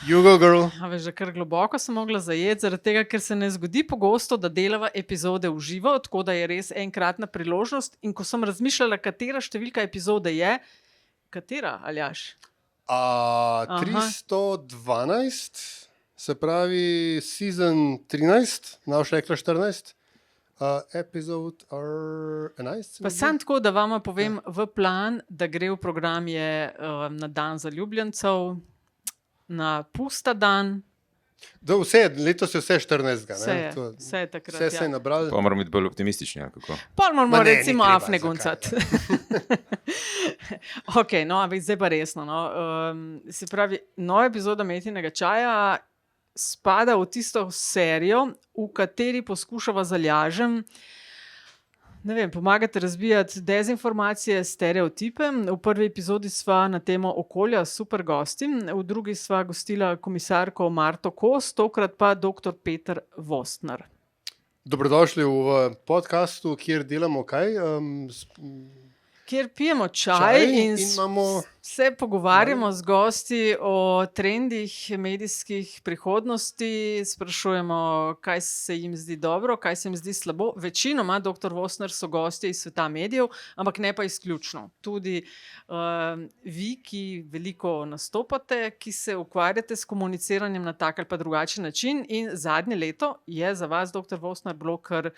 You go, girl. A veš, že kar globoko sem mogla zajeti, zaradi tega, ker se ne zgodi pogosto, da delava epizode v živo, tako da je res enkratna priložnost. In ko sem razmišljala, katera številka epizode je, katera, Aljaž? 312, se pravi season 13, naš rekla 14, epizod 11. Pa sam tako, da vama povem v plan, da gre v program je na dan zaljubljencev, na pusta dan. Letos je vse 14. Vse je takrat. Vse se je nabrali. Pa moramo biti bolj optimistični. Kako? Pa moramo Ma ne, recimo ni treba, afne zakaj, guncati. Ok, no, ampak zdaj pa resno. No. Se pravi, nova epizoda Metinega čaja spada v tisto serijo, v kateri poskušava z Aljažem pomagati razbijati dezinformacije, stereotipe. V prvi epizodi sva na temo okolja super gosti, v drugi sva gostila komisarko Marto Kos, tokrat pa dr. Peter Vostner. Dobrodošli v podkastu, kjer delamo kaj? Kjer pijemo čaj in imamo... se pogovarjamo z gosti o trendih medijskih prihodnosti, sprašujemo, kaj se jim zdi dobro, kaj se jim zdi slabo. Večinoma, dr. Vostner, so gosti iz sveta medijev, ampak ne pa izključno. Tudi vi, ki veliko nastopate, ki se ukvarjate s komuniciranjem na tak ali pa drugačen način, in zadnje leto je za vas, dr. Vostner, bilo kar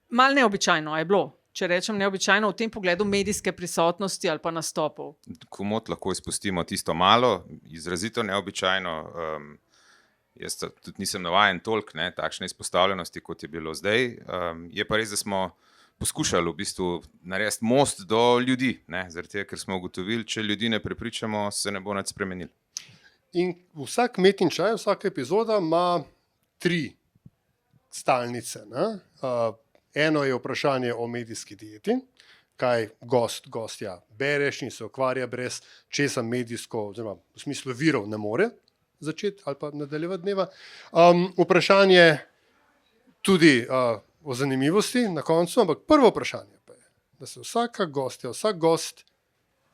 malo neobičajno, je bilo? Če rečem neobičajno v tem pogledu medijske prisotnosti ali pa nastopov. Komot lahko izpustimo tisto malo, izrazito neobičajno. Jaz tudi nisem navajen toliko takšne izpostavljenosti, kot je bilo zdaj. Je pa res, da smo poskušali v bistvu narediti most do ljudi, zaradi tega, ker smo ugotovili, če ljudi ne prepričamo, se ne bo nič spremenilo. In vsak Metin čaj, vsaka epizoda ima 3 stalnice. Eno je vprašanje o medijski dieti, kaj gostja bereš in se ukvarja brez česa medijsko, oziroma v smislu virov ne more začeti ali pa nadaljevati dneva. Vprašanje tudi o zanimivosti na koncu, ampak prvo vprašanje pa je, da se vsaka gostja, vsak gost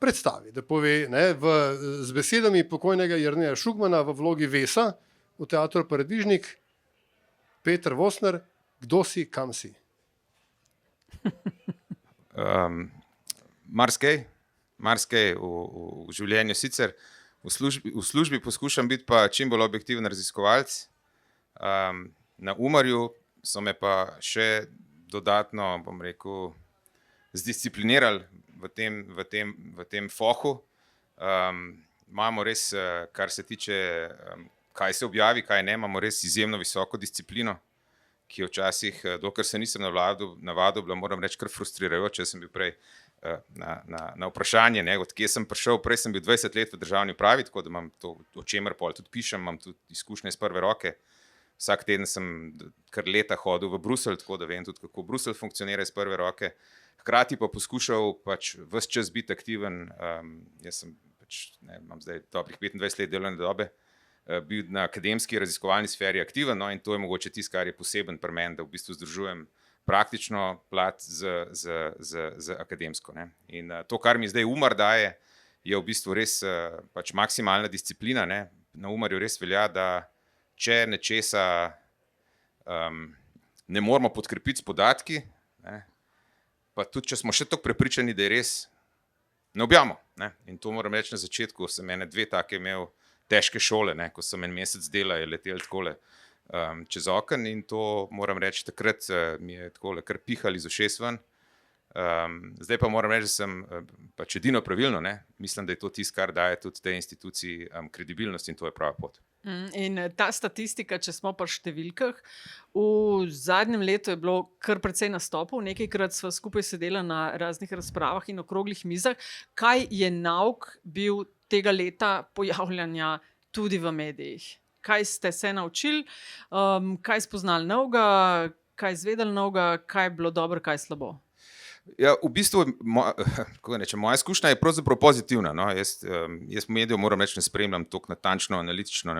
predstavi, da pove z besedami pokojnega Jerneja Šugmana v vlogi Vesa v teatru Paradižnik: Peter Vostner, kdo si, kam si? Marsikaj v življenju sicer, v službi poskušam biti pa čim bolj objektiven raziskovalec. Na Umarju so me pa še dodatno, bom rekel, zdisciplinirali v tem fohu. Imamo res, kar se tiče, kaj se objavi, kaj ne, imamo res izjemno visoko disciplino, ki je včasih, dokler se nisem navadil, bila, moram reči, kar frustrirajoče. Sem bil prej na vprašanje, od kje sem prišel. Prej sem bil 20 let v državni upravi, tako da imam to, o čemer pol tudi pišem, imam tudi izkušnje iz prve roke. Vsak teden sem kar leta hodil v Bruselj, tako da vem tudi, kako Bruselj funkcionira iz prve roke. Hkrati pa poskušal ves čas biti aktiven. Jaz sem imam zdaj dobrih 25 let delovne dobe, bil na akademski raziskovalni sferi aktiven, in to je mogoče tisto, kar je poseben pri meni, da v bistvu združujem praktično plat z akademsko. In to, kar mi zdaj Umar daje, je v bistvu res maksimalna disciplina. Na Umarju res velja, da če nečesa ne moramo podkrepiti s podatki, pa tudi če smo še tako prepričani, da je res, ne objavimo. In to moram reči na začetku, sem ene 2 take imel težke šole, ko sem en mesec dela, je letel takole čez oken, in to moram reči, takrat mi je takole kar pihali iz ušes ven. Zdaj pa moram reči, da sem pač edino pravilno, mislim, da je to tisto, kar daje tudi tej instituciji kredibilnost, in to je prava pot. In ta statistika, če smo pa številkah, v zadnjem letu je bilo kar precej nastopov, nekajkrat sva skupaj sedela na raznih razpravah in okroglih mizah. Kaj je nauk bil tega leta pojavljanja tudi v medijih? Kaj ste se naučili, kaj spoznali novega, kaj izvedeli novega, kaj je bilo dobro, kaj slabo? Ja, v bistvu, moja izkušnja je pravzaprav pozitivna. Jaz medijev, moram reči, ne spremljam toliko natančno, analitično.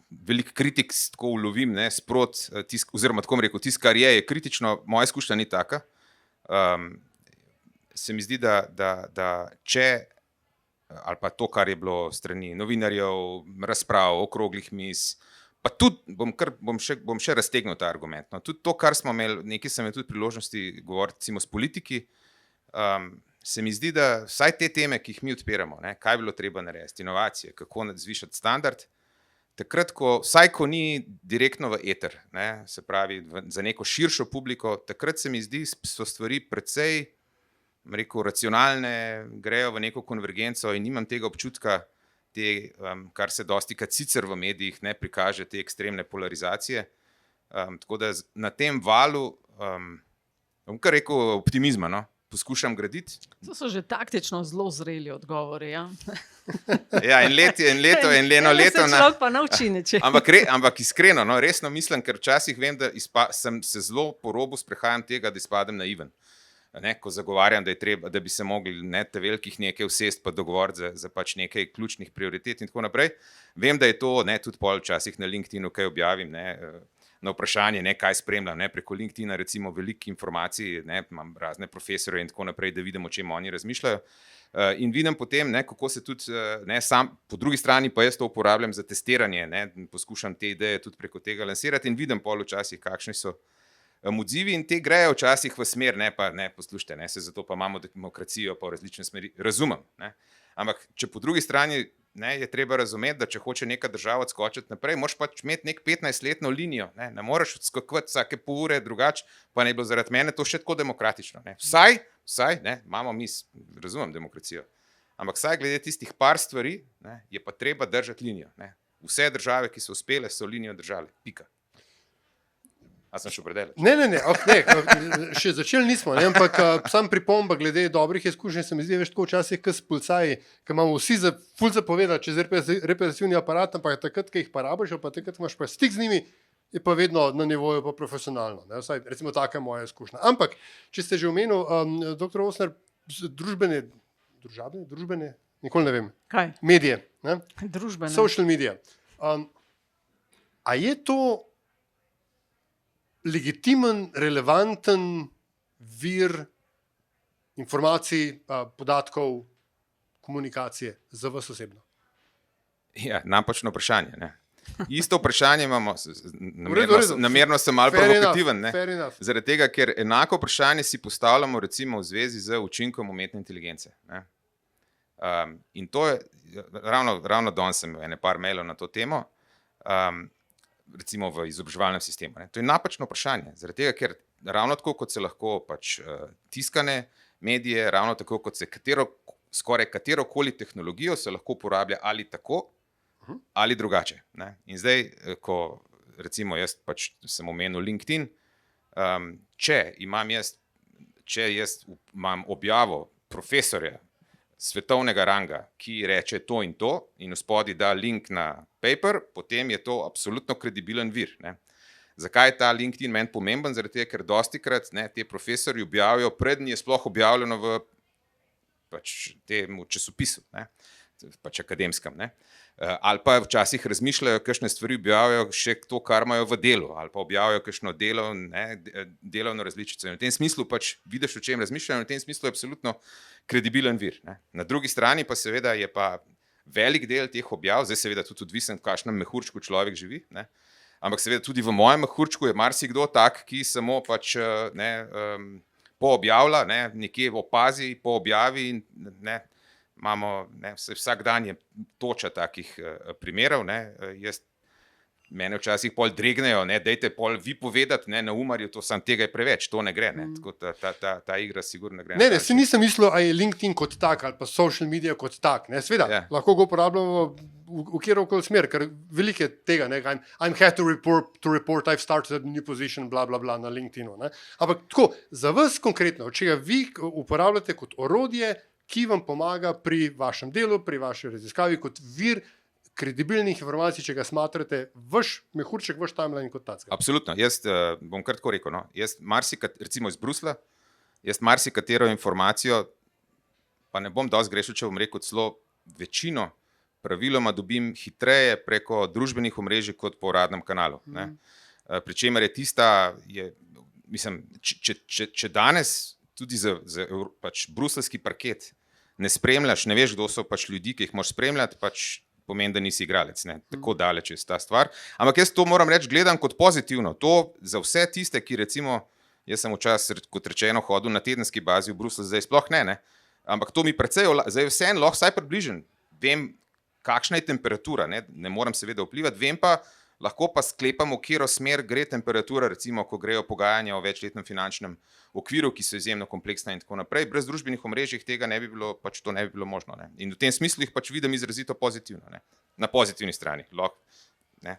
Veliko kritik tako ulovim sprot, oziroma tako rekel, tisto, kar je kritično, moja izkušnja ni taka. Se mi zdi, da če ali pa to, kar je bilo strani novinarjev, razprav, okroglih miz. Pa tudi bom še raztegnil ta argument. No, tudi to, kar smo imeli, nekaj sem imel tudi priložnosti govoriti, recimo s politiki, se mi zdi, da vsaj te teme, ki jih mi odpiramo, ne, kaj bi bilo treba narediti, inovacije, kako zvišati standard, takrat, vsaj ko ni direktno v eter, ne, se pravi za neko širšo publiko, takrat se mi zdi, so stvari precej, rekel, racionalne, grejo v neko konvergenco in nimam tega občutka, kar se dostikrat sicer v medijih ne prikaže, te ekstremne polarizacije. Tako da na tem valu, bom kar rekel, optimizma, no, poskušam graditi. To so že taktično zelo zreli odgovori. Ja? Ja, eno leto. Se človek pa nauči nečem. Ampak iskreno, no, resno mislim, ker včasih vem, da sem se zelo po robu sprehajam tega, da izpadem naiven. Ne, ko zagovarjam, da je treba, da bi se mogli te velikih nekaj usesti pa dogovoriti za pač nekaj ključnih prioritet in tako naprej. Vem, da je to, ne, tudi pol včasih na LinkedInu kaj objavim, ne, na vprašanje, ne, kaj spremljam, ne, preko LinkedIna recimo veliko informacij, ne, imam razne profesore in tako naprej, da vidim, o čem oni razmišljajo. In vidim potem, ne, kako se tudi, ne, sam, po drugi strani pa jaz to uporabljam za testiranje, ne, poskušam te ideje tudi preko tega lansirati in vidim pol včasih, kakšni so odzivi in te grejo včasih v smer, ne, pa ne, poslušajte, ne, se zato pa imamo demokracijo pa v različne smeri, razumem, ne. Ampak če po drugi strani, ne, je treba razumeti, da če hoče neka država odskočiti naprej, moraš pač imeti nek 15-letno linijo, ne moreš odskakovati vsake pol ure drugače, pa ne bilo zaradi mene to še tako demokratično, ne. Vsaj, ne, imamo mi, razumem demokracijo, ampak vsaj glede tistih par stvari, ne, je pa treba držati linijo, ne. Vse države, ki so uspele, so linijo držale, pika. A sem še predelač? Ne, še začeli nismo, ne, ampak sam pripomba glede dobrih izkušenj se mi zdi, veš, tako včasih kot policaji, ki imamo vsi ful zapovedati čez represivni aparat, ampak takrat, ki jih pa rabiš, pa takrat imaš pa stik z njimi, je pa vedno na nivoju pa profesionalno. Ne, vsaj, recimo, taka je moja izkušnja. Ampak, če ste že omenil, dr. Vosner, družbene, nikoli ne vem. Kaj? Medije. Ne? Družbene. Social media. A je to legitimen, relevanten vir informacij, podatkov, komunikacije za vas osebno? Ja, napačno vprašanje. Ne. Isto vprašanje imamo, redu. namerno sem malo provokativen, ne. Fair enough. Zaradi tega, ker enako vprašanje si postavljamo recimo v zvezi z učinkom umetne inteligence. Ne. In to je, ravno danes sem ene par mailov na to temo, recimo v izobraževalnem sistemu. Ne. To je napačno vprašanje, zaradi tega, ker ravno tako, kot se lahko pač tiskane medije, ravno tako, kot se skoraj katerokoli tehnologijo se lahko uporablja ali tako, ali drugače. Ne. In zdaj, ko recimo jaz pač sem omenil LinkedIn, če jaz imam objavo profesorja svetovnega ranga, ki reče to in vspodaj da link na paper, potem je to absolutno kredibilen vir. Ne. Zakaj je ta LinkedIn meni pomemben? Zaradi tega, ker dostikrat te profesorji objavijo, prednji je sploh objavljeno v pač tem časopisu, ne, pač akademskem, ne. Ali pa včasih razmišljajo, kakšne stvari objavijo še to, kar imajo v delu, ali pa objavijo kakšno delovno različico. In v tem smislu pač vidiš, o čem razmišljajo, in v tem smislu je absolutno kredibilen vir. Ne. Na drugi strani pa seveda je pa velik del teh objav, zdaj seveda tudi odvisen, v kakšnem mehurčku človek živi, ne. Ampak seveda tudi v mojem mehurčku je marsikdo tak, ki samo pač poobjavlja, ne, nekje opazi, poobjavi in ne, imamo, ne, vsak dan je toča takih primerov, ne, mene včasih pol dregnejo, ne, dajte pol vi povedati, ne, na Umarju, to sam tega je preveč, to ne gre, ne, tako ta igra sigurno ne gre. Ne, si nisem mislil, a je LinkedIn kot tak ali pa social media kot tak, ne, sveda, lahko ga uporabljamo v kjerokoli smer, ker veliko je tega, ne, I'm had to report, I've started a new position, bla, bla, bla, na LinkedInu, ne, ampak tako, za vas konkretno, če ga vi uporabljate kot orodje, ki vam pomaga pri vašem delu, pri vaši raziskavi, kot vir kredibilnih informacij, če ga smatrate vaš mehurček, vaš timeline kot tacga. Absolutno, jaz bom kar tako rekel, no, recimo iz Bruslja, jaz marsikatero informacijo, pa ne bom dosti grešil, če bom rekel celo večino, praviloma dobim hitreje preko družbenih omrežij kot po uradnem kanalu. Ne. Pri čemer je tista, mislim, če danes tudi za pač bruseljski parket ne spremljaš, ne veš, kdo so pač ljudi, ki jih moraš spremljati, pač pomeni, da nisi igralec. Ne? Tako daleč je ta stvar. Ampak jaz to moram reči, gledam kot pozitivno. To za vse tiste, ki recimo, jaz sem včasih, kot rečeno, hodil na tedenski bazi v Bruslju, zdaj sploh ne. Ampak to mi precej, zdaj vseeno lahko vsaj približen. Vem, kakšna je temperatura, ne moram seveda vplivati, vem pa, lahko pa sklepamo, v katero smer gre temperatura, recimo, ko grejo pogajanja o večletnem finančnem okviru, ki so izjemno kompleksna in tako naprej. Brez družbenih omrežij tega ne bi bilo, pač to ne bi bilo možno. Ne? In v tem smislu jih pač vidim izrazito pozitivno. Ne? Na pozitivni strani.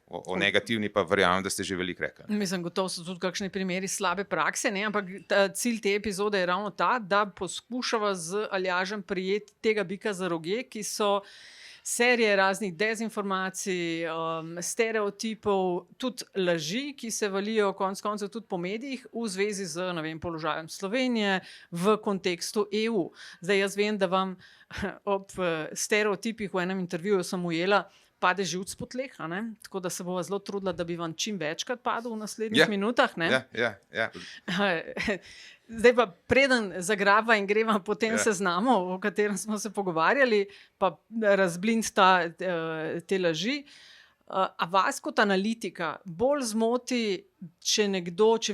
O negativni pa verjamem, da ste že veliko rekli. Mislim, gotovo so tudi kakšni primeri slabe prakse, ampak cilj te epizode je ravno ta, da poskušava z Aljažem prijeti tega bika za roge, ki so serije raznih dezinformacij, stereotipov, tudi laži, ki se valijo konec koncev tudi po medijih v zvezi z položajem Slovenije v kontekstu EU. Zdaj jaz vem, da vam ob stereotipih v enem intervjuju sem ujela, pade živc po tleh, tako da se bova zelo trudila, da bi vam čim večkrat padel v naslednjih minutah. Ja. Zdaj pa preden zagrava in greva po tem seznamu, o katerem smo se pogovarjali, pa razblind te laži. A vas kot analitika bolj zmoti, če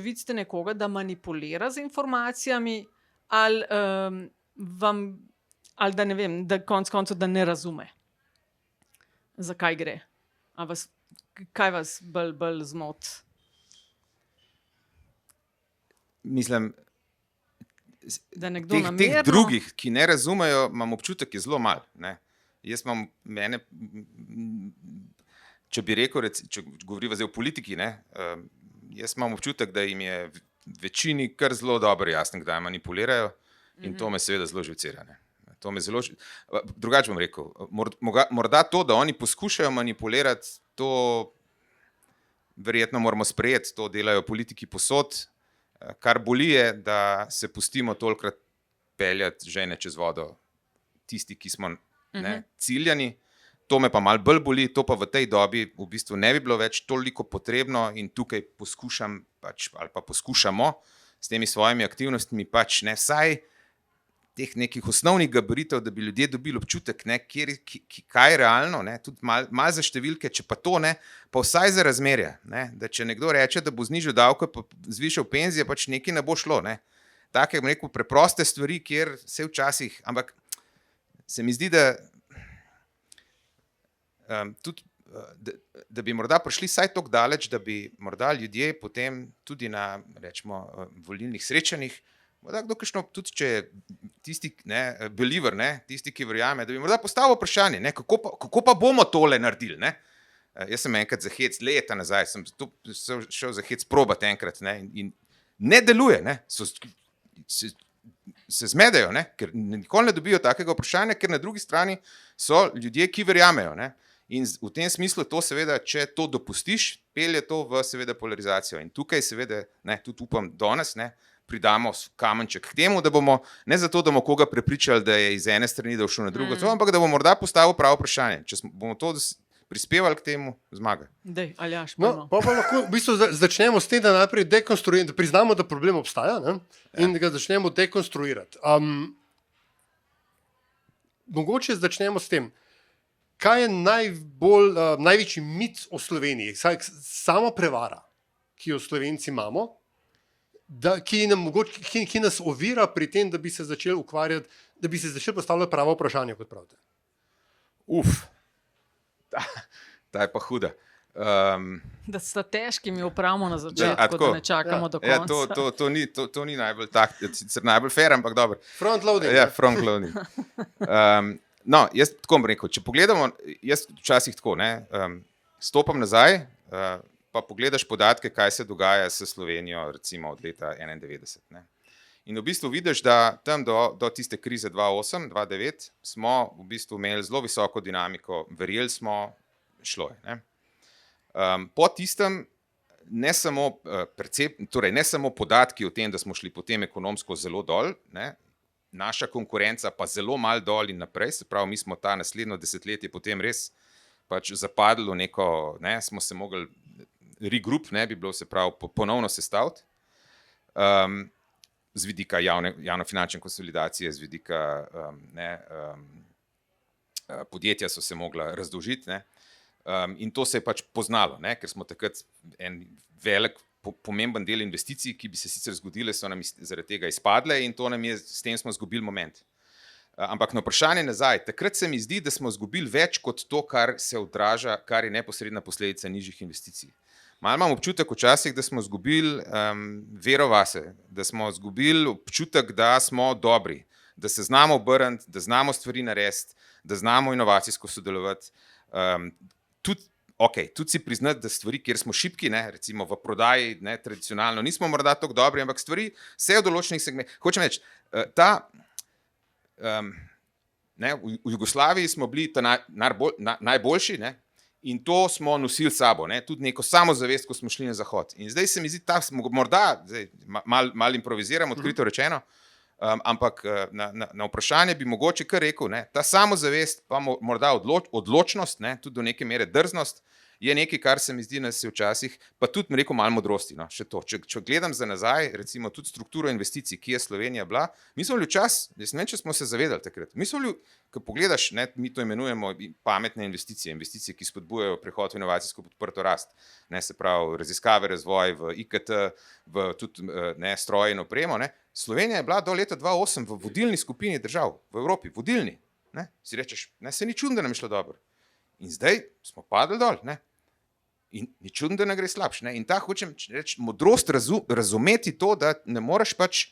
vidite nekoga, da manipulira z informacijami, ali da ne vem, da konec koncev, da ne razume, zakaj gre? Kaj vas bolj zmoti? Mislim, da nekdo teh namerno... drugih, ki ne razumejo, imam občutek, je zelo malo. Jaz imam če bi rekel, če govoriva zdaj o politiki, jaz imam občutek, da jim je večini kar zelo dobro jasno, kdaj manipulirajo, in to me seveda zelo živcira. Drugače bom rekel, morda to, da oni poskušajo manipulirati, to verjetno moramo sprejeti, to delajo politiki posod. Kar boli je, da se pustimo tolikrat peljati žene čez vodo, tisti, ki smo ciljani. To me pa malo bolj boli, to pa v tej dobi v bistvu ne bi bilo več toliko potrebno in tukaj poskušam ali pa poskušamo s temi svojimi aktivnostmi vsaj teh nekih osnovnih gabaritov, da bi ljudje dobili občutek, kaj je realno, tudi malo za številke, če pa to ne, pa vsaj za razmerja. Da če nekdo reče, da bo znižal davke, pa zvišal penzije, pač nekaj ne bo šlo. Take, preproste stvari, kjer se včasih, ampak se mi zdi, da bi morda prišli vsaj toliko daleč, da bi morda ljudje potem tudi na, rečemo, volilnih srečanjih, morda kdo kakšno, tudi če je tisti believer, tisti, ki verjame, da bi morda postavil vprašanje, kako pa bomo tole naredili. Jaz sem enkrat za hec, leta nazaj, sem šel za hec probat enkrat in ne deluje, se zmedejo, ker nikoli ne dobijo takega vprašanja, ker na drugi strani so ljudje, ki verjamejo. In v tem smislu to seveda, če to dopustiš, pelje to v seveda polarizacijo. In tukaj seveda, tudi upam danes, pridamo kamenček k temu, da bomo, ne zato, da bomo koga prepričali, da je iz ene strani, da je šel na drugo, ampak da bomo morda postavili pravo vprašanje. Če bomo to prispevali k temu, zmaga. Dej, Aljaž, pa lahko v bistvu začnemo s tem, da najprej dekonstruiramo, da priznamo, da problem obstaja, in da ga začnemo dekonstruirati. Mogoče začnemo s tem, kaj je največji mit o Sloveniji, sama prevara, ki jo Slovenci imamo, ki nas ovira pri tem, da bi se začeli ukvarjati, da bi se začeli postavljati pravo vprašanje, kot pravite. Ta je pa huda. Da sta težki mi opravimo na začetku, da ne čakamo do konca. To ni najbolj sicer najbolj fair, ampak dobro. Front loading. Ja, front loading. No, jaz tako bom rekel, če pogledamo, jaz včasih tako, stopam nazaj, pa pogledaš podatke, kaj se dogaja s Slovenijo, recimo od leta 1991. In v bistvu vidiš, da tam do tiste krize 2008-2009 smo v bistvu imeli zelo visoko dinamiko, verjeli smo, šlo je. Po tistem ne samo podatki o tem, da smo šli potem ekonomsko zelo dol, naša konkurenca pa zelo malo dol in naprej, se pravi, mi smo ta naslednjo desetletje potem res pač zapadli v neko, smo se mogli regroup, bi bilo se pravi ponovno sestaviti. z vidika javnofinančne konsolidacije, z vidika podjetja so se mogla razdolžiti, ne. In to se je pač poznalo, ne, ker smo takrat en velik, pomemben del investicij, ki bi se sicer zgodile, so nam zaradi tega izpadle in s tem smo izgubili moment. Ampak na vprašanje nazaj, takrat se mi zdi, da smo izgubili več kot to, kar se odraža, kar je neposredna posledica nižjih investicij. Malo imam občutek včasih, da smo izgubili vero vase, da smo izgubili občutek, da smo dobri, da se znamo obrniti, da znamo stvari narediti, da znamo inovacijsko sodelovati. Tudi si priznati, da stvari, kjer smo šibki, ne, recimo v prodaji, ne, tradicionalno nismo morda tako dobri, ampak stvari se v določenih segmentih. Hočem reči, v Jugoslaviji smo bili najboljši, ne, in to smo nosili s sabo, ne, tudi neko samozavest, ko smo šli na zahod. In zdaj se mi zdi, morda, malo improviziram, odkrito rečeno, ampak na vprašanje bi mogoče kar rekel, ne, ta samozavest, pa morda odločnost, ne, tudi do neke mere drznost, je nekaj, kar se mi zdi, da se včasih, pa tudi rekel malo modrosti, no, še to. Če gledam za nazaj, recimo tudi strukturo investicij, ki je Slovenija bila, mi smo bili včasih, jaz ne vem, če smo se zavedali takrat, mi smo bili, ko pogledaš, ne, mi to imenujemo pametne investicije, ki spodbujajo prehod v inovacijsko podprto rast, ne, se pravi raziskave, razvoj v IKT, v tudi stroje in opremo, ne. Slovenija je bila do leta 2008 v vodilni skupini držav v Evropi, vodilni, ne. Si rečeš, ne, se ni čudno, da nam je šlo dobro. In zdaj smo padli dol, ne. In ni čudno, da ne gre slabše, ne. In ta, hočem reči, modrost razumeti to, da ne moreš pač,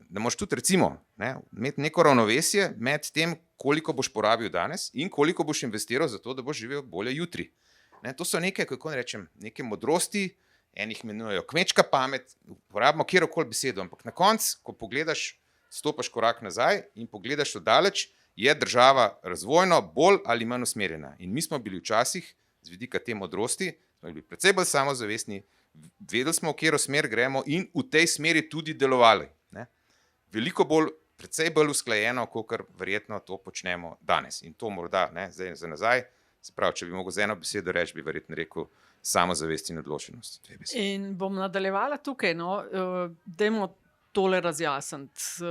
da moraš tudi recimo, ne, imeti neko ravnovesje med tem, koliko boš porabil danes in koliko boš investiral za to, da boš živel bolje jutri. Ne, to so neke, kako ne rečem, neke modrosti, enih imenujejo kmečka pamet, uporabimo kjerokoli besedo, ampak na koncu, ko pogledaš, stopaš korak nazaj in pogledaš oddaleč, je država razvojno bolj ali manj usmerjena. In mi smo bili včasih, z vidika te modrosti, smo bili precej bolj samozavestni, vedeli smo, v katero smer gremo in v tej smeri tudi delovali. Ne. Veliko bolj, precej bolj usklajeno, kakor verjetno to počnemo danes. In to morda, ne, zdaj za nazaj, se pravi, če bi mogel z eno besedo reči, bi verjetno rekel samozavest in odločenost. In bom nadaljevala tukaj, no, dajmo tole razjasniti.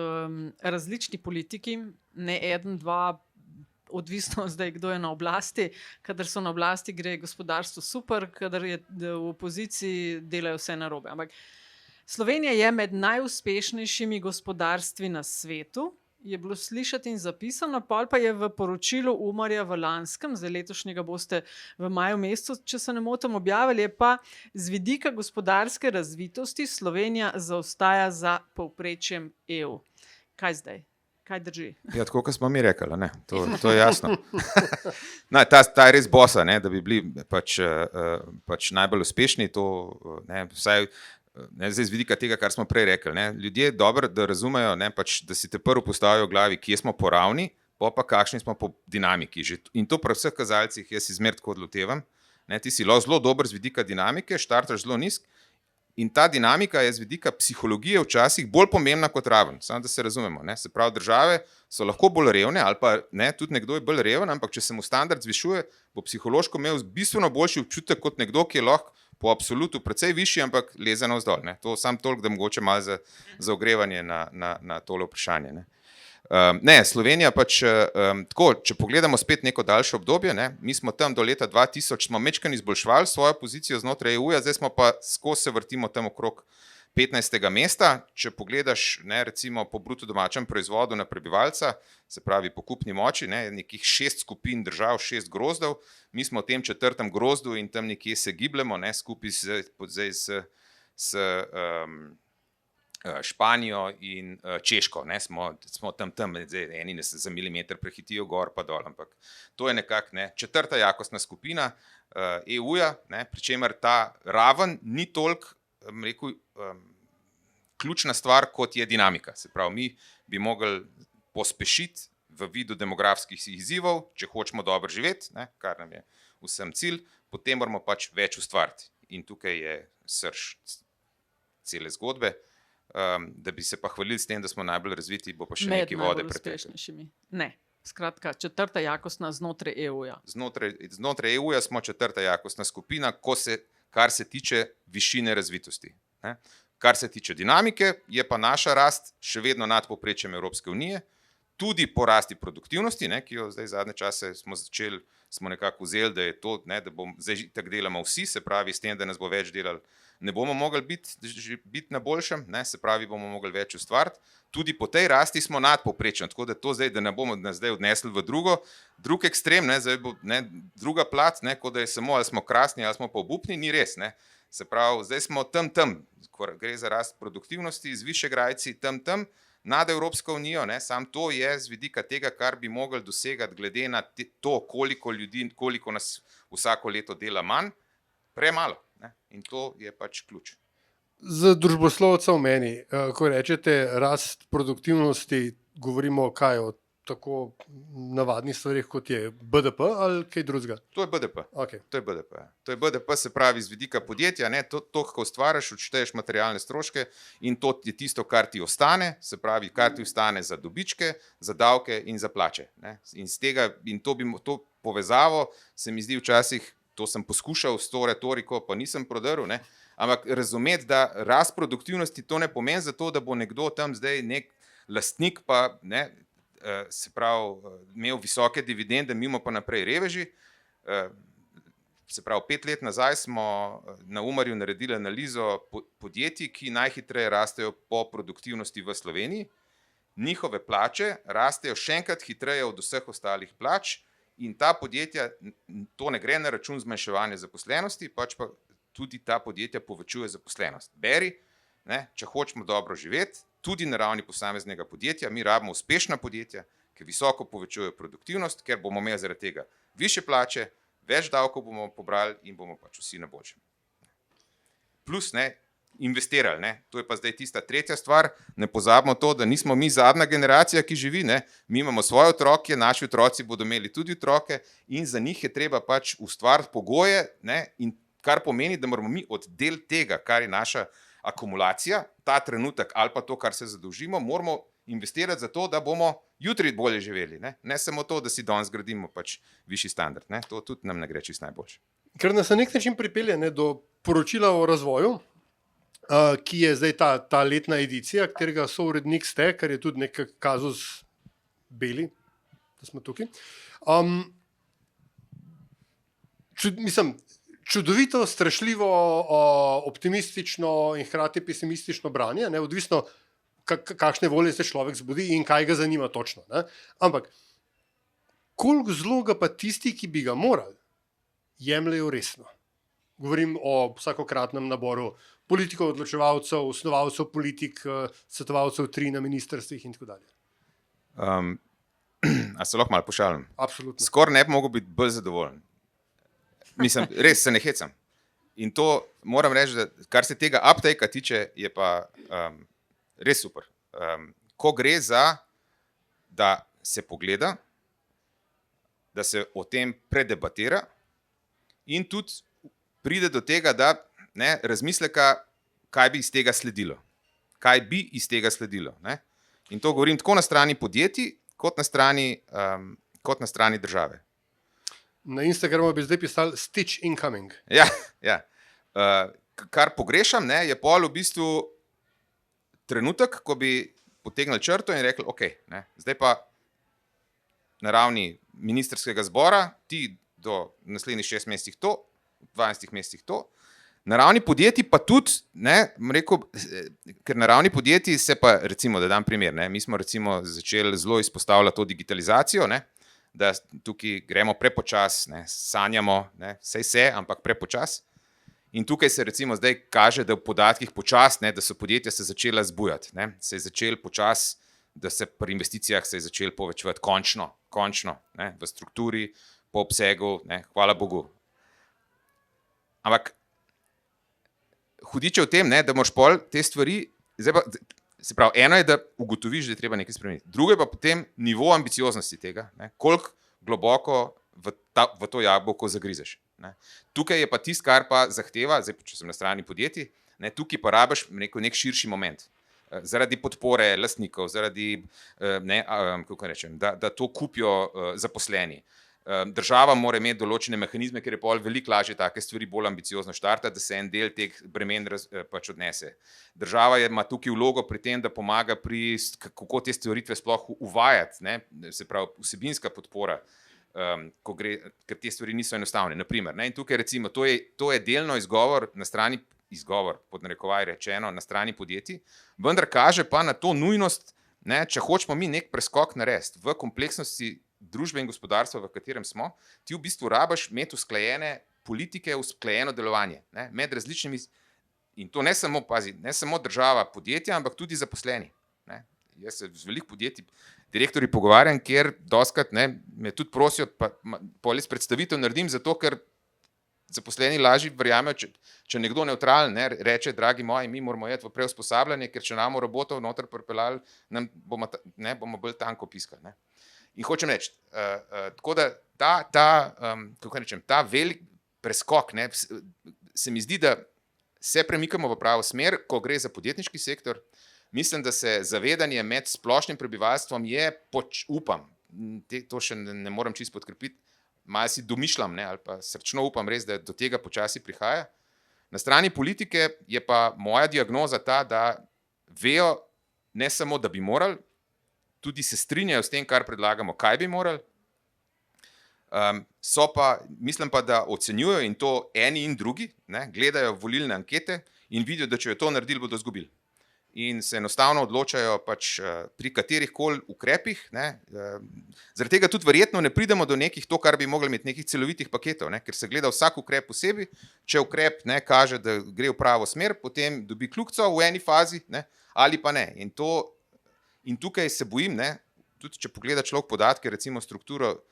Različni politiki, ne eden, dva, odvisno zdaj, kdo je na oblasti, kadar so na oblasti, gre gospodarstvo super, kadar je v opoziciji, delajo vse narobe. Ampak Slovenija je med najuspešnejšimi gospodarstvi na svetu, je bilo slišati in zapisano, pol pa je v poročilu Umarja v lanskem, zdaj letošnjega boste v maju mesecu, če se ne motim, objavili, je pa z vidika gospodarske razvitosti Slovenija zaostaja za povprečjem EU. Kaj zdaj? Kaj drži? Ja, tako, kot smo mi rekli, ne, to je jasno. No, ta je res bosa, ne, da bi bili pač najbolj uspešni, to, ne, vsaj, ne, zdaj z vidika tega, kar smo prej rekli, ne, ljudje dobro, da razumejo, ne, pač, da si te prvo postavijo v glavi, kje smo po ravni, pa kakšni smo po dinamiki. In to pri vseh kazalcih jaz izmer tako odlotevam, ne, ti si zelo dober z vidika dinamike, štartaš zelo nizk, in ta dinamika je z vidika psihologije včasih bolj pomembna kot raven, samo da se razumemo, ne. Se pravi, države so lahko bolj revne ali pa ne, tudi nekdo je bolj reven, ampak če se mu standard zvišuje, bo psihološko imel bistveno boljši občutek kot nekdo, ki je lahko po absolutu precej višji, ampak leze navzdol, ne. To samo toliko, da mogoče malo za ogrevanje na tole vprašanje, ne. Ne, Slovenija pač, tako, če pogledamo spet neko daljše obdobje, ne, mi smo tam do leta 2000, smo majčkeno izboljševali svojo pozicijo znotraj EU-ja, zdaj smo pa skozi se vrtimo tam okrog 15. mesta, če pogledaš, ne, recimo po bruto domačem proizvodu na prebivalca, se pravi po kupni moči, ne, nekih 6 skupin držav, 6 grozdov, mi smo v tem 4. grozdu in tam nekje se gibljemo, ne, skupaj s Španijo in Češko, ne, smo tam, zdaj eni ne se za milimeter prehitijo gor pa dol, ampak to je nekako, ne, 4. jakostna skupina EU-ja, ne, pri čemer ta raven ni toliko, rekel, ključna stvar, kot je dinamika. Se pravi, mi bi mogli pospešiti v vidu demografskih izzivov, če hočemo dobro živeti, ne, kar nam je vsem cilj, potem moramo pač več ustvariti. In tukaj je srž cele zgodbe. Da bi se pa hvalili s tem, da smo najbolj razviti, bo pa še nekaj vode preteklo. Ne, skratka, 4. jakostna znotraj EU-ja. Znotraj EU-ja smo 4. jakostna skupina, kar se tiče višine razvitosti. Ne? Kar se tiče dinamike, je pa naša rast še vedno nad povprečjem Evropske unije, tudi po rasti produktivnosti, ne, ki jo zdaj zadnje čase smo nekako vzeli, da je to, ne, da zdaj tako delamo vsi, se pravi, s tem, da nas bo več delali, ne bomo mogli biti na boljšem, ne, se pravi, bomo mogli več ustvariti. Tudi po tej rasti smo nad povprečjem, tako da to zdaj, da ne bomo nas zdaj odnesli v drug ekstrem, ne, zdaj bo, ne, druga plat, ne, kot da je samo, ali smo krasni, ali smo pa obupni, ni res. Ne. Se pravi, zdaj smo tam, gre za rast produktivnosti, z Višegrajci, tam, nad Evropsko unijo, ne, sam to je z vidika tega, kar bi mogli dosegati, glede na to, koliko ljudi, koliko nas vsako leto dela manj, premalo. Ne, in to je pač ključ. Za družboslovca v meni, ko rečete rast produktivnosti, govorimo kaj o tako navadnih stvarih, kot je BDP ali kaj drugega? To je BDP. Okay. To je BDP. To je BDP, se pravi, z vidika podjetja, ne, to, ko ustvariš, odšteješ materialne stroške in to je tisto, kar ti ostane, se pravi, kar ti ostane za dobičke, za davke in za plače. Ne. In to povezavo se mi zdi včasih, to sem poskušal s to retoriko, pa nisem prodrl, ne, ampak razumeti, da rast produktivnosti to ne pomeni zato, da bo nekdo tam zdaj nek lastnik pa ne, se pravi, imel visoke dividende, mimo pa naprej reveži. Se pravi, 5 let nazaj smo na Umarju naredili analizo podjetij, ki najhitreje rastejo po produktivnosti v Sloveniji. Njihove plače rastejo še enkrat hitreje od vseh ostalih plač in ta podjetja, to ne gre na račun zmanjševanja zaposlenosti, pač pa tudi ta podjetja povečuje zaposlenost. Beri, ne, če hočemo dobro živeti, tudi na ravni posameznega podjetja, mi rabimo uspešna podjetja, ki visoko povečujejo produktivnost, ker bomo imeli zaradi tega višje plače, več davkov bomo pobrali in bomo pač vsi na boljšem. Plus, ne, investirali, ne, to je pa zdaj tista tretja stvar, ne pozabimo to, da nismo mi zadnja generacija, ki živi, ne, mi imamo svoje otroke, naši otroci bodo imeli tudi otroke in za njih je treba pač ustvariti pogoje, ne, in kar pomeni, da moramo mi od del tega, kar je naša akumulacija, ta trenutek ali pa to, kar se zadolžimo, moramo investirati za to, da bomo jutri bolje živeli. Ne samo to, da si danes gradimo pač višji standard. Ne? To tudi nam ne gre čisto najboljše. Ker nas na nek način pripelje, ne, do poročila o razvoju, ki je zdaj ta letna edicija, katerega sourednik ste, kar je tudi nek kazus beli, da smo tukaj. Čudovito, strašljivo, optimistično in hkrati pesimistično branje, ne, odvisno, kakšne volje se človek zbudi in kaj ga zanima točno. Ne. Ampak, koliko zelo ga pa tisti, ki bi ga morali, jemljejo resno? Govorim o vsakokratnem naboru politikov, odločevalcev, osnovalcev politik, svetovalcev 3 na ministrstvih in tako dalje. A se lahko malo pošalim? Absolutno. Skoraj ne bi mogel biti bolj zadovoljen. Mislim, res se ne hecam. In to moram reči, da kar se tega uptake tiče, je pa res super. Ko gre za, da se pogleda, da se o tem predebatira in tudi pride do tega, da ne, razmisleka, kaj bi iz tega sledilo. Kaj bi iz tega sledilo. Ne? In to govorim tako na strani podjetij, kot na strani države. Na Instagramu bi zdaj pisali stitch incoming. Ja, ja. Kar pogrešam, ne, je pol v bistvu trenutek, ko bi potegnili črto in rekli, ok, ne, zdaj pa na ravni ministrskega zbora, ti do naslednjih 6 mesecih to, v 12 mesecih to, na ravni podjetij pa tudi, ne, rekel, ker na ravni podjetij se pa, recimo, da dam primer, ne, mi smo recimo začeli zelo izpostavljati to digitalizacijo, ne, da tukaj gremo prepočas, ne, sanjamo, ne, vse, ampak prepočas. In tukaj se recimo zdaj kaže, da v podatkih počas, ne, da so podjetja se začela zbujati, ne, se je začel počas, da se pri investicijah se je začel povečevati končno, ne, v strukturi, po obsegu, ne, hvala Bogu. Ampak hudiče v tem, ne, da moraš pol te stvari, zdaj pa, se pravi, eno je, da ugotoviš, da je treba nekaj spremeniti. Drugo je pa potem nivo ambicioznosti tega, ne, koliko globoko v to jabolko zagrizeš. Ne. Tukaj je pa tisto, kar pa zahteva, zdaj, če sem na strani podjetij, ne, tukaj pa rabiš nek širši moment. Zaradi podpore lastnikov, zaradi, ne, kako rečem, da to kupijo zaposleni. Država mora imeti določene mehanizme, ker je pol veliko lažje take stvari bolj ambiciozno štartati, da se en del teh bremen pač odnese. Država ima tukaj vlogo pri tem, da pomaga pri, kako te storitve sploh uvajati, ne? Se pravi vsebinska podpora, ko gre, ker te stvari niso enostavne. Naprimer, ne? In tukaj recimo, to je delno izgovor na strani, pod narekovaj rečeno, na strani podjetij, vendar kaže pa na to nujnost, ne? Če hočemo mi nek preskok narediti v kompleksnosti družbe in gospodarstva, v katerem smo, ti v bistvu rabiš imeti usklajene politike, usklajeno delovanje, ne, med različnimi, in to ne samo, pazi, ne samo država, podjetja, ampak tudi zaposleni. Ne. Jaz se z veliko podjetij, direktorji pogovarjam, kjer doskrat, ne, me tudi prosijo, pa polis predstavitev naredim, zato ker zaposleni lažje verjamejo, če nekdo nevtralen, ne, reče, dragi moji, mi moramo iti v preusposabljanje, ker če namo robotov noter pripeljali, nam bomo bolj tanko piskali. Ne. In hočem reči, tako da ta velik preskok, ne, se mi zdi, da se premikamo v pravo smer, ko gre za podjetniški sektor. Mislim, da se zavedanje med splošnim prebivalstvom je, upam, to še ne morem čisto podkrepiti, malo si domišljam, ne, ali pa srčno upam res, da do tega počasi prihaja. Na strani politike je pa moja diagnoza ta, da vejo ne samo, da bi morali, tudi se strinjajo s tem, kar predlagamo, kaj bi morali, mislim pa, da ocenjujejo in to eni in drugi, ne, gledajo volilne ankete in vidijo, da če jo to naredili, bodo izgubili. In se enostavno odločajo pač pri katerih koli ukrepih, ne, zaradi tega tudi verjetno ne pridemo do nekih to, kar bi mogli imeti nekih celovitih paketov, ne, ker se gleda vsak ukrep posebej, če ukrep, ne, kaže, da gre v pravo smer, potem dobi kljukico v eni fazi, ne, ali pa ne. In tukaj se bojim, ne, tudi če pogleda človek podatke, recimo strukturo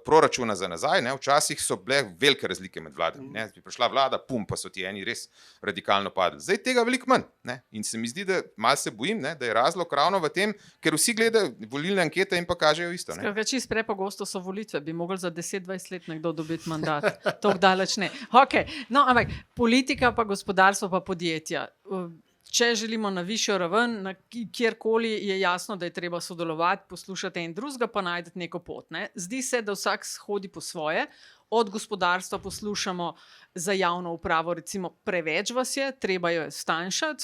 proračuna za nazaj, ne, včasih so bile velike razlike med vladami. Ne, bi prišla vlada, pa so ti eni res radikalno padli. Zdaj tega veliko manj. Ne, in se mi zdi, da malo se bojim, ne, da je razlog ravno v tem, ker vsi gledajo volilne ankete in pa kažejo isto. Ne. Skratka, čisto prepogosto so volitve, bi mogli za 10-20 let nekdo dobiti mandat. Toliko daleč ne. Okay. No, ampak politika pa gospodarstvo pa podjetja. Če želimo na višjo raven, na kjerkoli je jasno, da je treba sodelovati, poslušati en drugega, pa najti neko pot. Ne? Zdi se, da vsak hodi po svoje. Od gospodarstva poslušamo za javno upravo, recimo preveč vas je, treba jo stanjšati.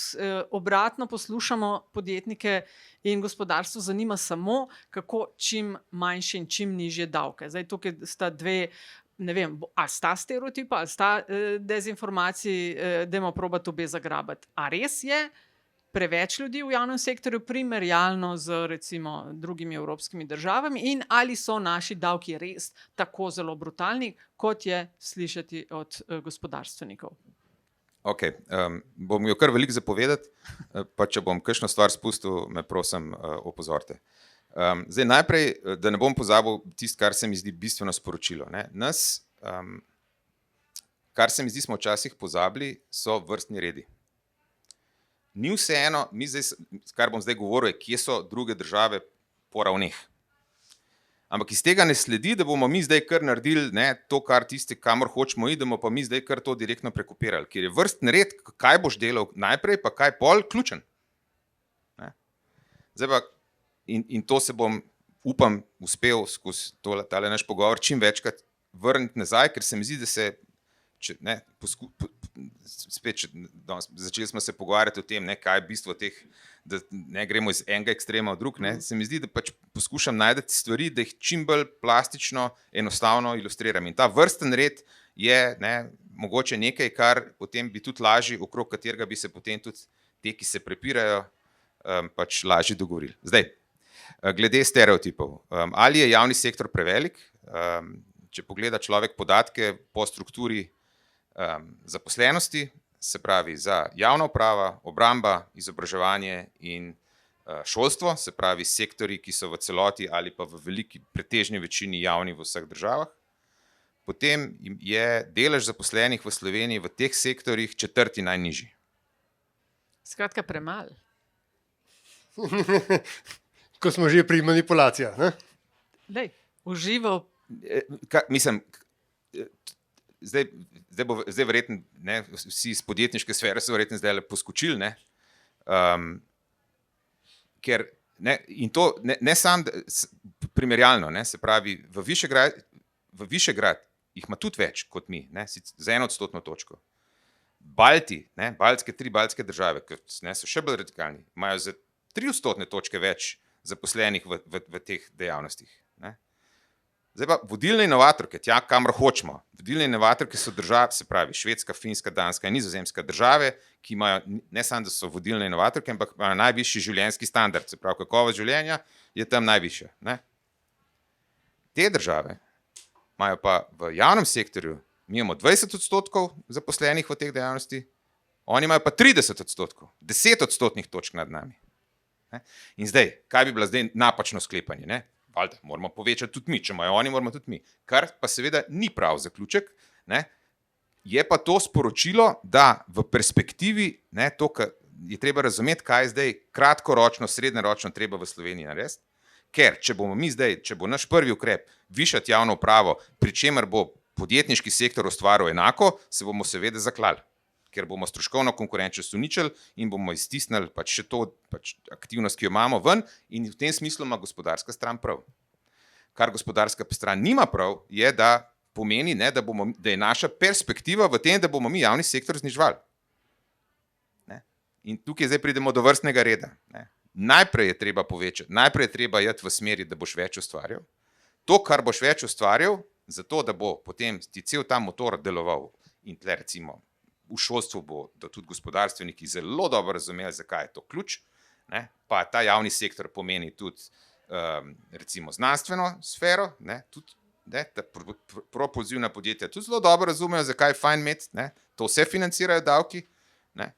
Obratno poslušamo podjetnike in gospodarstvo zanima samo, kako čim manjše in čim nižje davke. Zdaj tukaj sta dve, ne vem, ali sta stereotipa, ali sta dezinformaciji, dajmo probati obe zagrabati. A res je preveč ljudi v javnem sektorju primerjalno z recimo drugimi evropskimi državami in ali so naši davki res tako zelo brutalni, kot je slišati od gospodarstvenikov? Ok, bom jo kar veliko zapovedati, pa če bom kakšno stvar spustil, me prosim opozorite. Zdaj najprej, da ne bom pozabil tisto, kar se mi zdi bistveno sporočilo. Ne? Nas, kar se mi zdi, smo včasih pozabili, so vrstni redi. Ni vseeno, kar bom zdaj govoril, je, kje so druge države po ravneh. Ampak iz tega ne sledi, da bomo mi zdaj kar naredili, ne, to, kar tisti, kamor hočemo iti, da bomo pa mi zdaj kar to direktno prekopirali. Ker je vrstni red, kaj boš delal najprej, pa kaj pol, ključen. Ne? Zdaj pa In to se bom, upam, uspel skozi tale naš pogovor čim večkrat vrniti nazaj, ker se mi zdi, da se, začeli smo se pogovarjati o tem, ne, kaj je bistvo teh, da ne gremo iz enega ekstrema v drug, ne, se mi zdi, da pač poskušam najti stvari, da jih čim bolj plastično, enostavno ilustriram. In ta vrsten red je, ne, mogoče nekaj, kar potem bi tudi lažje, okrog katerega bi se potem tudi te, ki se prepirajo, pač lažje dogovorili. Zdaj, glede stereotipov. Ali je javni sektor prevelik? Če pogleda človek podatke po strukturi zaposlenosti, se pravi za javna uprava, obramba, izobraževanje in šolstvo, se pravi sektori, ki so v celoti ali pa v veliki pretežni večini javni v vseh državah, potem je delež zaposlenih v Sloveniji v teh sektorjih 4. najnižji. Skratka, premalo. Ko smo že pri manipulacijah. Ne? Lej, uživo. Mislim, zdaj verjetno, ne, vsi iz podjetniške sfere so verjetno zdaj poskočili, ne, ker, ne, in to ne samo primerjalno, ne, se pravi, v Višegrad jih ima tudi več kot mi, ne, za 1% točko. Balti, ne, tri baltske države, ki so še bolj radikalni, imajo za 3% točke več zaposlenih v teh dejavnostih. Ne. Zdaj pa vodilne inovatorke, tja, kamor hočemo. Vodilne inovatorke so države, se pravi Švedska, Finska, Danska in Nizozemska države, ki imajo ne samo, da so vodilne inovatorke, ampak imajo najvišji življenjski standard, se pravi kakovost življenja je tam najvišja. Ne. Te države imajo pa v javnem sektorju, mi imamo 20% zaposlenih v teh dejavnosti, oni imajo pa 30%, 10% točk nad nami. Ne. In zdaj, kaj bi bilo zdaj napačno sklepanje, ne? Valjda, moramo povečati tudi mi, če imajo oni, moramo tudi mi. Kar pa seveda ni prav zaključek, ne? Je pa to sporočilo, da v perspektivi, ne, to, kar je treba razumeti, kaj je zdaj kratkoročno, srednjeročno treba v Sloveniji narediti, ker če bomo mi zdaj, če bo naš prvi ukrep višati javno upravo, pri čemer bo podjetniški sektor ustvaril enako, se bomo seveda zaklali, ker bomo stroškovno konkurenčnost uničili in bomo iztisnili pač še to aktivnost, ki jo imamo ven, in v tem smislu ima gospodarska stran prav. Kar gospodarska stran nima prav, je, da pomeni, ne, da je naša perspektiva v tem, da bomo mi javni sektor zniževali. Ne? In tukaj zdaj pridemo do vrstnega reda. Ne? Najprej je treba povečati, najprej je treba iti v smeri, da boš več ustvarjal. To, kar boš več ustvarjal, zato da bo potem ti cel ta motor deloval, in tle recimo v šolstvu bo, da tudi gospodarstveniki zelo dobro razumeli, zakaj je to ključ, ne? Pa ta javni sektor pomeni tudi recimo znanstveno sfero, ne? Tudi ne? Ta propulzivna podjetja tudi zelo dobro razumejo, zakaj je fajn imeti, ne? To vse financirajo davki, ne?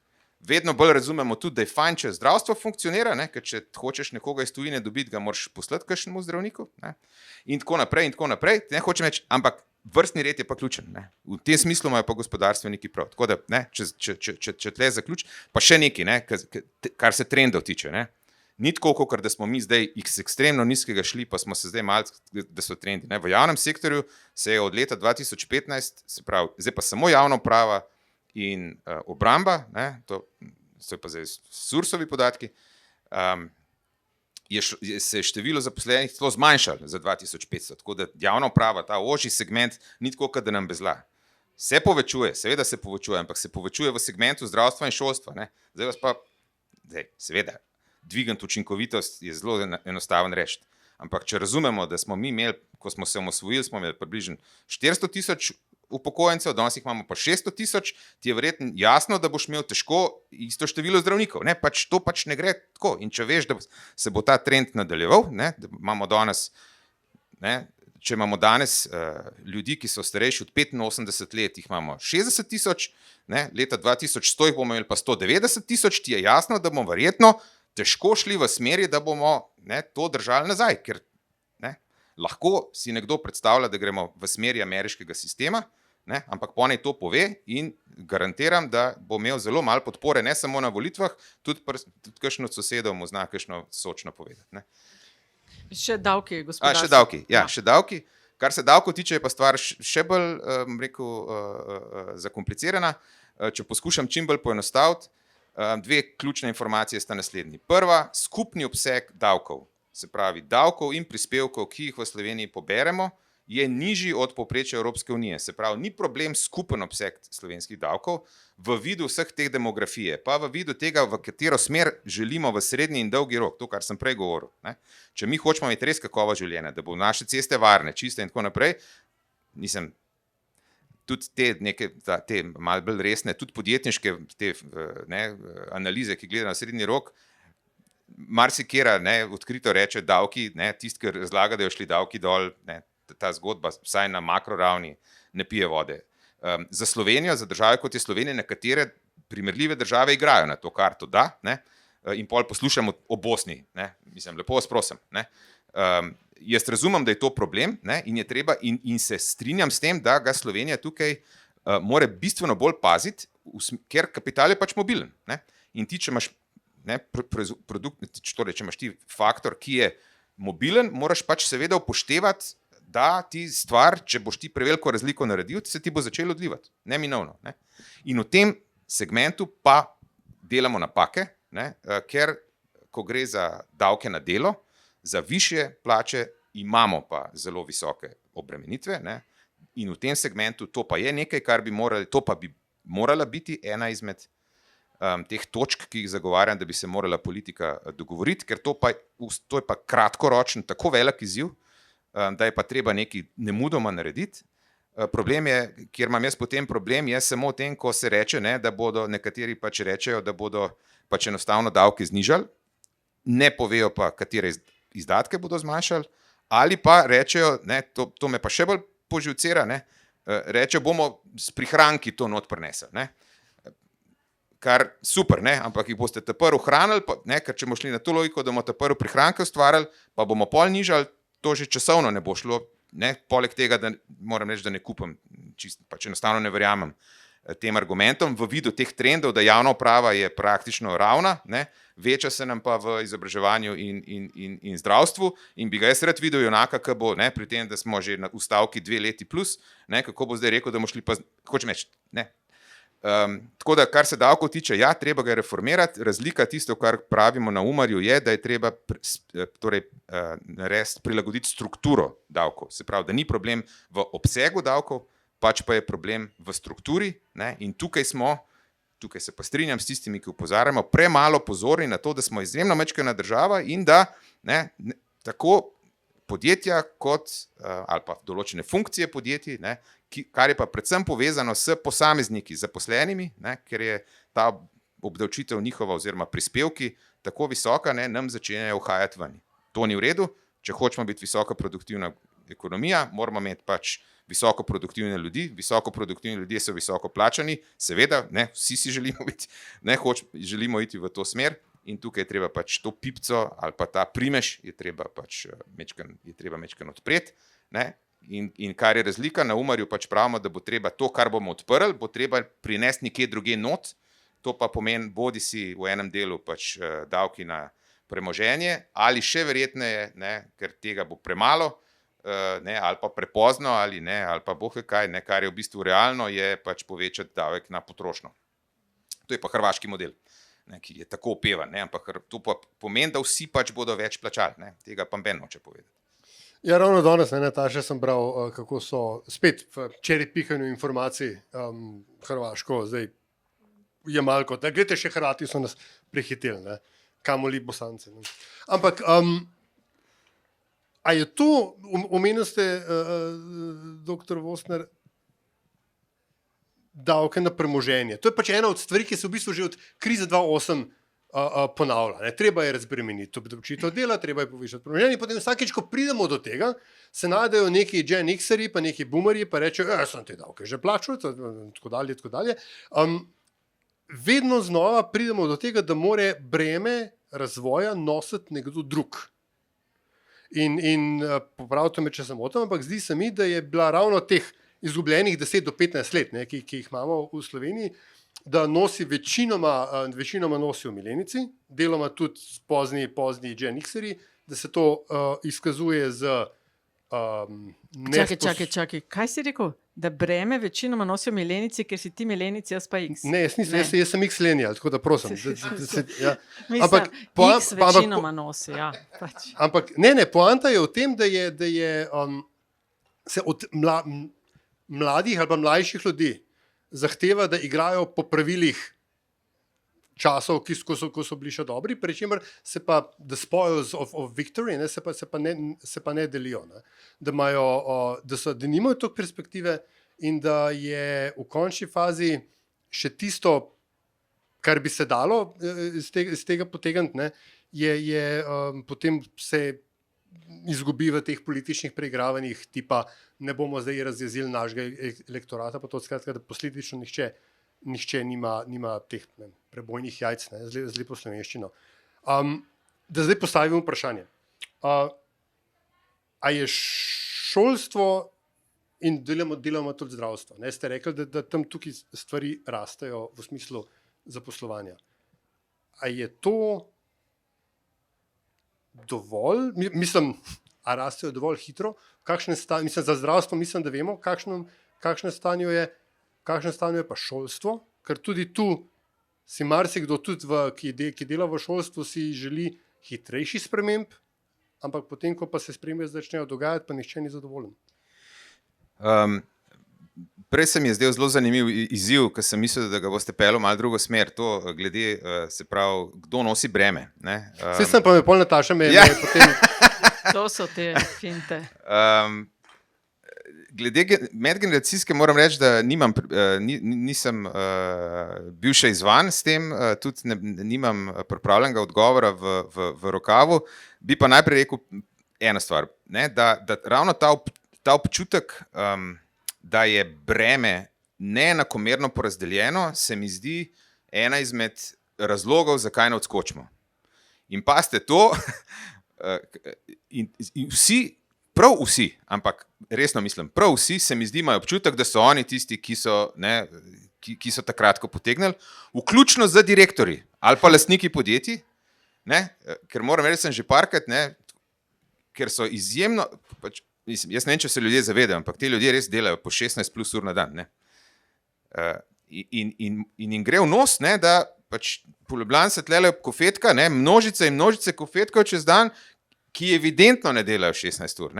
Vedno bolj razumemo tudi, da je fajn, če zdravstvo funkcionira, ne? Ker če hočeš nekoga iz tujine dobiti, ga moraš poslati kakšnemu zdravniku, ne? In tako naprej, ne hočem reči, ampak vrstni red je pa ključen. Ne? V tem smislu imajo pa gospodarstveniki prav. Tako da, ne, če tle zaključ, pa še nekaj, ne, kar se trendov tiče. Ne? Ni tako, kot da smo mi zdaj ekstremno nizkega šli, pa smo se zdaj malce, da so trendi. Ne? V javnem sektorju se je od leta 2015, se pravi, zdaj pa samo javna uprava in obramba, ne? To so pa zdaj Sursovi podatki, se je število zaposlenih celo zmanjšalo za 2500, tako da javna uprava, ta ožji segment, ni tako, da nam bezla. Se povečuje, seveda se povečuje, ampak se povečuje v segmentu zdravstva in šolstva. Ne? Zdaj vas pa, seveda, dvigant učinkovitost je zelo enostaven rešiti. Ampak če razumemo, da smo mi imeli, ko smo se osamosvojili, smo imeli približno 400 000 upokojencev, danes jih imamo pa 600 000, ti je verjetno jasno, da boš imel težko isto število zdravnikov. Ne? To pač ne gre tako. In če veš, da se bo ta trend nadaljeval, ne? Da imamo danes, ne? Če imamo danes ljudi, ki so starejši od 85 let, jih imamo 60 000, ne? Leta 2100 jih bomo imeli pa 190 000, ti je jasno, da bomo verjetno težko šli v smeri, da bomo, ne, to držali nazaj, ker lahko si nekdo predstavlja, da gremo v smeri ameriškega sistema, ne, ampak ponej to pove in garantiram, da bo imel zelo malo podpore, ne samo na volitvah, tudi kakšno od sosedov mu zna kakšno sočno povedati. Ne. Še davki, gospodarstvo. Še davki, ja, še davki. Kar se davkov tiče, je pa stvar še bolj, zakomplicirana. Če poskušam čim bolj poenostaviti, dve ključne informacije sta naslednji. Prva, skupni obseg davkov. Se pravi, davkov in prispevkov, ki jih v Sloveniji poberemo, je nižji od povprečja Evropske unije. Se pravi, ni problem skupen obseg slovenskih davkov v vidu vseh teh demografije, pa v vidu tega, v katero smer želimo v srednji in dolgi rok, to, kar sem prej govoril. Ne? Če mi hočemo imeti res kakovost življenja, da bo naše ceste varne, čiste in tako naprej, tudi te malo bolj resne, tudi podjetniške analize, ki gledajo na srednji rok, marsikera odkrito reče davki, tisti, ki razlaga, da jo šli davki dol, ta zgodba, vsaj na makroravni, ne pije vode. Za Slovenijo, za države kot je Slovenija, nekatere primerljive države igrajo na to karto, da, ne, in pol poslušamo o Bosni, ne, mislim, lepo vas prosim, ne. Jaz razumem, da je to problem, ne, in je treba, in se strinjam s tem, da ga Slovenija tukaj mora bistveno bolj paziti, ker kapital je pač mobilen, ne, in ti, če imaš če imaš ti faktor, ki je mobilen, moraš pač seveda upoštevati, da ti stvar, če boš ti preveliko razliko naredil, se ti bo začelo odlivati, neminovno. Ne? In v tem segmentu pa delamo napake, ne? Ker ko gre za davke na delo, za višje plače imamo pa zelo visoke obremenitve, ne? In v tem segmentu to pa je nekaj, to pa bi morala biti ena izmed teh točk, ki jih zagovarjam, da bi se morala politika dogovoriti, ker to je pa kratkoročen, tako velik izziv, da je pa treba nekaj nemudoma narediti. Problem je, kjer imam jaz potem problem, je samo v tem, ko se reče, ne, da bodo nekateri pač rečejo, da bodo pač enostavno davke znižali, ne povejo pa, katere izdatke bodo zmanjšali, ali pa rečejo, ne, to me pa še bolj poživcira, ne, rečejo, bomo s prihranki to not prinesli, ne. Kar super, ne, ampak jih boste prvo hranili, ne, ker če bomo šli na to logiko, da bomo prvo prihranke ustvarjali, pa bomo pol nižali, to že časovno ne bo šlo, ne, poleg tega, da moram reči, da ne kupam, pač enostavno ne verjamem tem argumentom, v vidu teh trendov, da javna uprava je praktično ravna, ne, veča se nam pa v izobraževanju in zdravstvu in bi ga jaz rad videl enaka, ki bo, ne, pri tem, da smo že v stavki 2 leti plus, ne, kako bo zdaj rekel, da bomo šli pa, hočem reči, ne. Tako da, kar se davkov tiče, ja, treba ga reformirati, razlika tisto, kar pravimo na Umarju, je, da je treba prilagoditi strukturo davkov, se pravi, da ni problem v obsegu davkov, pač pa je problem v strukturi, ne, in tukaj se pa strinjam s tistimi, ki opozarjamo, premalo pozorni na to, da smo izjemno majčkena država in da tako podjetja kot ali pa določene funkcije podjetij, ne, kar je pa predvsem povezano s posamezniki, zaposlenimi, ne, ker je ta obdavčitev njihova oziroma prispevki tako visoka, ne, nam začenjajo uhajati ven. To ni v redu, če hočemo biti visoko produktivna ekonomija, moramo imeti pač visoko produktivne ljudi, visoko produktivni ljudje so visoko plačani, seveda, ne, vsi si želimo biti, ne, želimo iti v to smer in tukaj je treba pač to pipco ali pa ta primež je treba pač mečken odpreti, ne, in kar je razlika, na Umarju pač pravimo, da bo treba to, kar bomo odprli, bo treba prinesti nekje druge not, to pa pomeni bodi si v enem delu pač davki na premoženje ali še verjetneje, ne, ker tega bo premalo, ne, ali pa prepozno ali pa boh ve kaj, ne, kar je v bistvu realno, je pač povečati davek na potrošnjo. To je pa hrvaški model, ne, ki je tako opevan, ne, ampak to pa pomeni, da vsi pač bodo več plačali, ne, tega pa noben noče povedati. Ja, ravno danes, Nataša, sem bral, kako so spet v cherry pickanju informacij Hrvaško zdaj jemali kot, gledajte, še Hrvati so nas prehiteli, ne, kamoli Bosanci. Ne. Ampak a je to, omenili ste, doktor Vosner, davke na premoženje. To je pač ena od stvari, ki se v bistvu že od krize 2008 ponavlja. Ne. Treba je razbremeniti obdavčitev dela, treba je povišati premoženje, potem vsakeč, ko pridemo do tega, se najdejo neki Gen X-erji, pa neki boomerji, pa rečejo, sem te davke že plačal, tako dalje. Vedno znova pridemo do tega, da more breme razvoja nositi nekdo drug. In popravite me, če sem motim, ampak zdi se mi, da je bila ravno teh izgubljenih 10 do 15 let, ne, ki jih imamo v Sloveniji, da nosi večinoma nosijo milenici, deloma tudi pozni Gen X-erji, da se to izkazuje z Čakaj, kaj si rekel? Da breme večinoma nosijo milenici, ker si ti milenici, jaz pa X. Ne, jaz sem X-lenijal, tako da prosim. Ja. Mislim, X večinoma nosi, ja. Pač. Ampak ne, poanta je v tem, da se od mladih ali pa mlajših ljudi zahteva, da igrajo po pravilih časov, ko so bili še dobri, pri čemer se pa the spoils of victory, ne, se pa ne delijo. Ne. Da nimajo toliko perspektive in da je v končni fazi še tisto, kar bi se dalo iz tega potegniti, ne, potem se izgubi v teh političnih preigravanjih, tipa ne bomo zdaj razjezili našega elektorata, pa to skratka, da posledično nihče nima teh prebojnih jajc, ne, z lepo slovenščino. Da zdaj postavim vprašanje. A je šolstvo in delamo tudi zdravstvo? Ne, ste rekli, da tam tukaj stvari rastejo v smislu zaposlovanja. A je to dovolj? Mislim, a rastejo dovolj hitro? Mislim, za zdravstvo mislim, da vemo, kakšno stanje je pa šolstvo, ker tudi tu si marsikdo, tudi ki dela v šolstvu, si želi hitrejši sprememb, ampak potem, ko pa se spremembe začnejo dogajati, pa nihče ni zadovoljen. Prej se mi je zdel zelo zanimiv izziv, ker sem mislil, da ga boste pelili malo drugo smer. To glede, se pravi, kdo nosi breme. Vse sem pa me pol Nataša me Ja. je potem... To so te finte. Glede medgeneracijske moram reči, da nisem bil še izvan s tem, tudi nimam pripravljenega odgovora v rokavu. Bi pa najprej rekel eno stvar, da ravno ta občutek, da je breme neenakomerno porazdeljeno, se mi zdi ena izmed razlogov, zakaj ne odskočimo. In pazite to, in vsi, prav vsi, ampak resno mislim, prav vsi se mi zdi imajo občutek, da so oni tisti, ki so takrat ko potegnili, vključno z direktorji ali pa lastniki podjetij, ker moram reči, sem že parkrat, ker so izjemno, jaz ne vem, če se ljudje zavedajo, ampak ti ljudje res delajo po 16 plus ur na dan. In gre v nos, da pač po Ljubljani se tlelejo kofetka, množice in množice kofetkov čez dan, ki evidentno ne delajo 16 ur.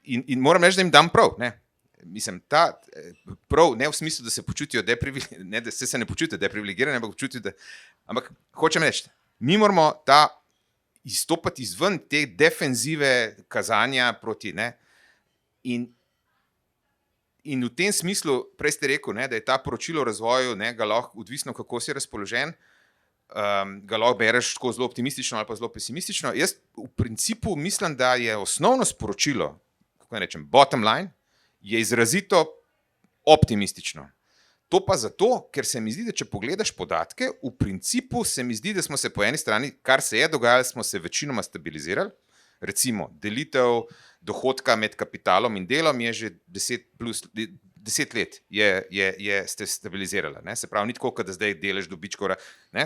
In moram reči, da jim dam prav. Mislim, prav ne v smislu, da se počutijo ne, da se ne počutijo deprivilegirani, ampak hočem reči, mi moramo izstopati izven te defenzive kazanja proti. In v tem smislu, prej ste rekel, da je ta poročilo o razvoju, ga lahko, odvisno kako si razpoložen, ga lahko bereš tako zelo optimistično ali pa zelo pesimistično. Jaz v principu mislim, da je osnovno sporočilo, kako naj rečem, bottom line, je izrazito optimistično. To pa zato, ker se mi zdi, da če pogledaš podatke, v principu se mi zdi, da smo se po eni strani, kar se je dogajalo, smo se večinoma stabilizirali. Recimo, delitev dohodka med kapitalom in delom je že 10 let ste stabilizirala. Se pravi, ni tako, da zdaj delež dobičkov.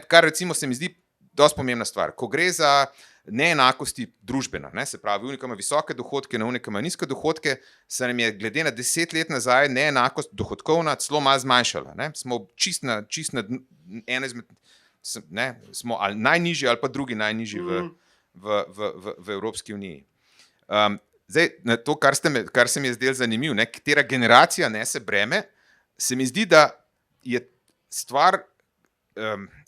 Kar recimo se mi zdi dosti pomembna stvar. Ko gre za neenakosti družbeno, se pravi, unika ima visoke dohodke, na unika ima nizke dohodke, se nam je glede na 10 let nazaj neenakost dohodkovna celo malo zmanjšala. Smo čist na ena izmed, smo ali najnižji ali pa drugi najnižji v Evropski uniji. Zdaj, na to, kar se mi je zdelo zanimivo, katera generacija nese breme, se mi zdi, da je stvar,